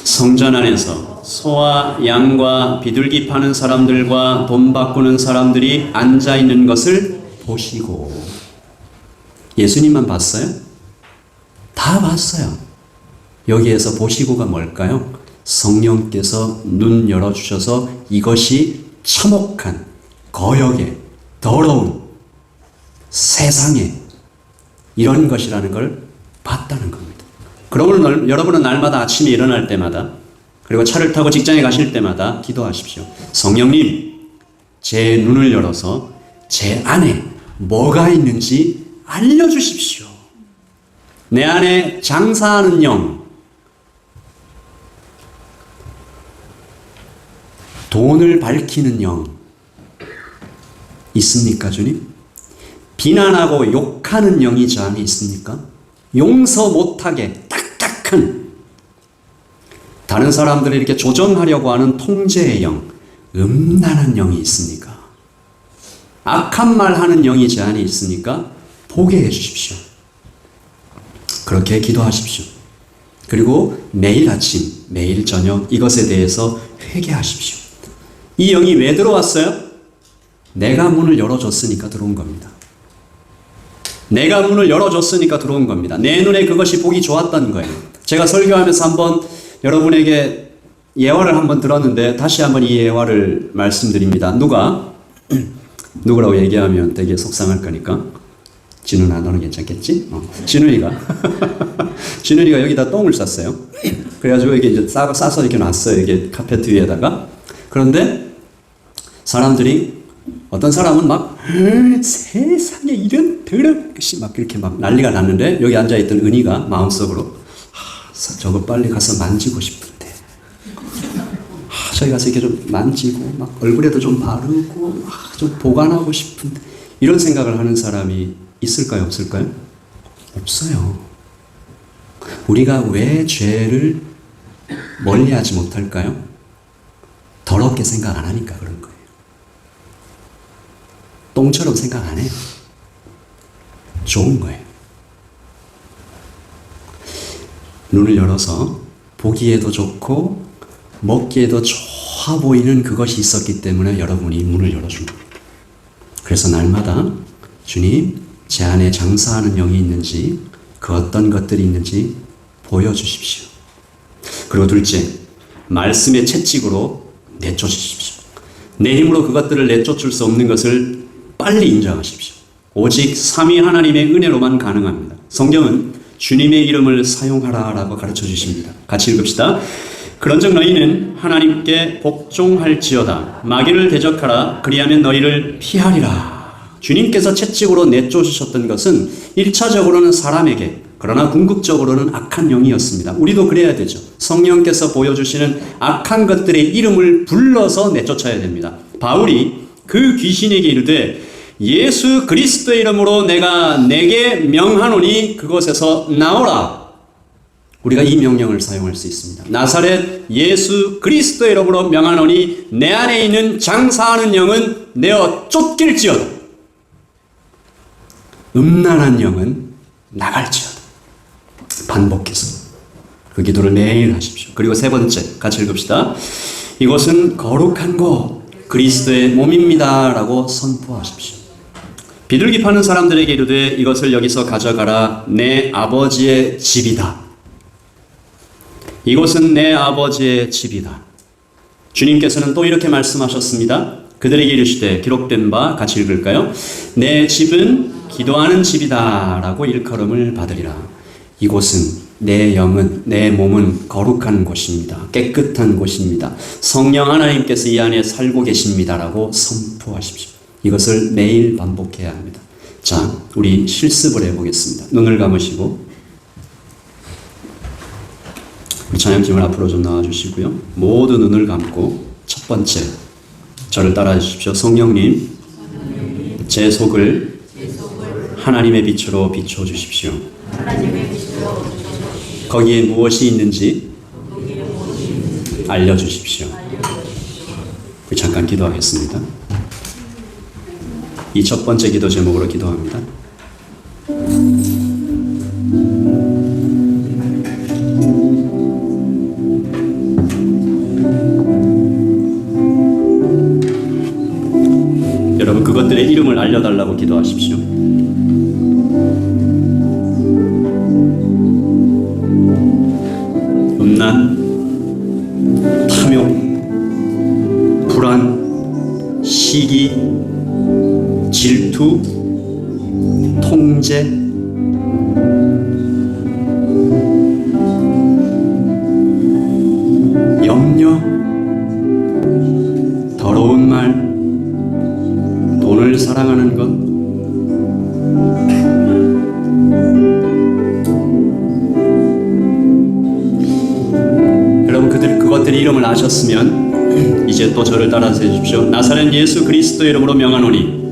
Speaker 1: 성전 안에서 소와 양과 비둘기 파는 사람들과 돈 바꾸는 사람들이 앉아 있는 것을 보시고. 예수님만 봤어요? 다 봤어요. 여기에서 보시고가 뭘까요? 성령께서 눈 열어주셔서 이것이 참혹한, 거역의, 더러운 세상에 이런 것이라는 걸 봤다는 겁니다. 그러면 여러분은 날마다 아침에 일어날 때마다, 그리고 차를 타고 직장에 가실 때마다 기도하십시오. 성령님, 제 눈을 열어서 제 안에 뭐가 있는지 알려주십시오. 내 안에 장사하는 영, 돈을 밝히는 영 있습니까, 주님? 비난하고 욕하는 영이 저 안에 있습니까? 용서 못하게 딱딱한 다른 사람들을 이렇게 조정하려고 하는 통제의 영, 음란한 영이 있습니까? 악한 말 하는 영이 제 안에 있으니까 보게 해 주십시오. 그렇게 기도하십시오. 그리고 매일 아침, 매일 저녁 이것에 대해서 회개하십시오. 이 영이 왜 들어왔어요? 내가 문을 열어줬으니까 들어온 겁니다. 내가 문을 열어줬으니까 들어온 겁니다. 내 눈에 그것이 보기 좋았던 거예요. 제가 설교하면서 한번 여러분에게 예화를 한번 들었는데 다시 한번 이 예화를 말씀드립니다. 누구라고 얘기하면 되게 속상할 거니까. 진우나 너는 괜찮겠지? 진우이가 여기다 똥을 쌌어요. 그래가지고 이게 이제 싸서 이렇게 놨어요. 이게 카페트 위에다가. 그런데 사람들이 어떤 사람은 막 세상에 이런 더러운 것이 막 이렇게 막 난리가 났는데 여기 앉아있던 은희가 마음속으로 저거 빨리 가서 만지고 싶은데 저기 가서 이렇게 좀 만지고 막 얼굴에도 좀 바르고 좀 보관하고 싶은데 이런 생각을 하는 사람이 있을까요? 없을까요? 없어요. 우리가 왜 죄를 멀리하지 못할까요? 더럽게 생각 안 하니까 그런 거예요. 똥처럼 생각 안 해요. 좋은 거예요. 눈을 열어서 보기에도 좋고 먹기에도 좋아 보이는 그것이 있었기 때문에 여러분이 문을 열어준 거예요. 그래서 날마다 주님, 제 안에 장사하는 영이 있는지 그 어떤 것들이 있는지 보여주십시오. 그리고 둘째, 말씀의 채찍으로 내쫓으십시오. 내 힘으로 그것들을 내쫓을 수 없는 것을 빨리 인정하십시오. 오직 삼위 하나님의 은혜로만 가능합니다. 성경은 주님의 이름을 사용하라라고 가르쳐 주십니다. 같이 읽읍시다. 그런즉 너희는 하나님께 복종할지어다. 마귀를 대적하라. 그리하면 너희를 피하리라. 주님께서 채찍으로 내쫓으셨던 것은 1차적으로는 사람에게, 그러나 궁극적으로는 악한 영이었습니다. 우리도 그래야 되죠. 성령께서 보여주시는 악한 것들의 이름을 불러서 내쫓아야 됩니다. 바울이 그 귀신에게 이르되 예수 그리스도의 이름으로 내게 명하노니 그곳에서 나오라. 우리가 이 명령을 사용할 수 있습니다. 나사렛 예수 그리스도의 이름으로 명하노니 내 안에 있는 장사하는 영은 내어 쫓길지어다. 음란한 영은 나갈지어다. 반복해서 그 기도를 매일 하십시오. 그리고 세 번째, 같이 읽읍시다. 이곳은 거룩한 곳, 그리스도의 몸입니다 라고 선포하십시오. 비둘기 파는 사람들에게 이르되 이것을 여기서 가져가라. 내 아버지의 집이다. 이곳은 내 아버지의 집이다. 주님께서는 또 이렇게 말씀하셨습니다. 그들에게 이르시되 기록된 바 같이 읽을까요? 내 집은 기도하는 집이다 라고 일컬음을 받으리라. 이곳은 내 영은, 내 몸은 거룩한 곳입니다. 깨끗한 곳입니다. 성령 하나님께서 이 안에 살고 계십니다 라고 선포하십시오. 이것을 매일 반복해야 합니다. 자, 우리 실습을 해보겠습니다. 눈을 감으시고 우리 찬양팀을 앞으로 좀 나와주시고요. 모두 눈을 감고 첫 번째, 저를 따라해 주십시오. 성령님, 제 속을 하나님의 빛으로 비춰주십시오. 거기에 무엇이 있는지 알려주십시오. 우리 잠깐 기도하겠습니다. 이 첫 번째 기도 제목으로 기도합니다. 여러분, 그것들의 이름을 알려달라고 기도하십시오. 음란, 탐욕, 불안, 시기, 질투, 통제, 염려, 더러운 말, 돈을 사랑하는 것, 여러분 그것들의 이름을 아셨으면 이제 또 저를 따라서 해주십시오. 나사렛 예수 그리스도의 이름으로 명하노니.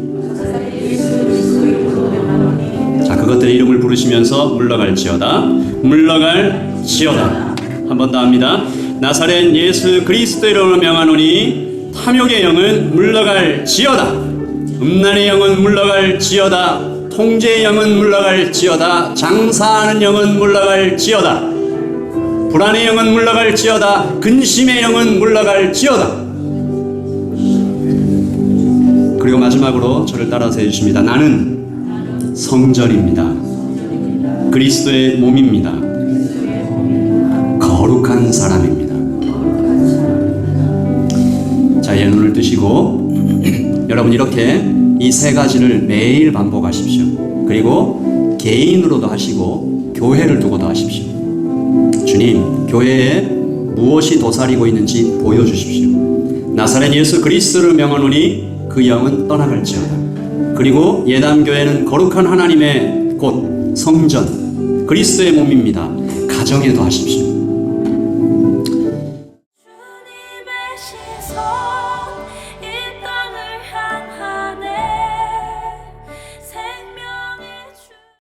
Speaker 1: 자, 그것들의 이름을 부르시면서 물러갈지어다. 물러갈지어다. 한 번 더 합니다. 나사렛 예수 그리스도 이름으로 명하노니 탐욕의 영은 물러갈지어다. 음란의 영은 물러갈지어다. 통제의 영은 물러갈지어다. 장사하는 영은 물러갈지어다. 불안의 영은 물러갈지어다. 근심의 영은 물러갈지어다. 그리고 마지막으로 저를 따라서 해주십니다. 나는 성전입니다. 그리스도의 몸입니다. 거룩한 사람입니다. 자, 예, 눈을 뜨시고 여러분 이렇게 이 세 가지를 매일 반복하십시오. 그리고 개인으로도 하시고 교회를 두고도 하십시오. 주님, 교회에 무엇이 도사리고 있는지 보여주십시오. 나사렛 예수 그리스도를 명하노니 그 영은 떠나갈지어다. 그리고 예담교회는 거룩한 하나님의 곳 성전 그리스도의 몸입니다. 가정에도 하십시오.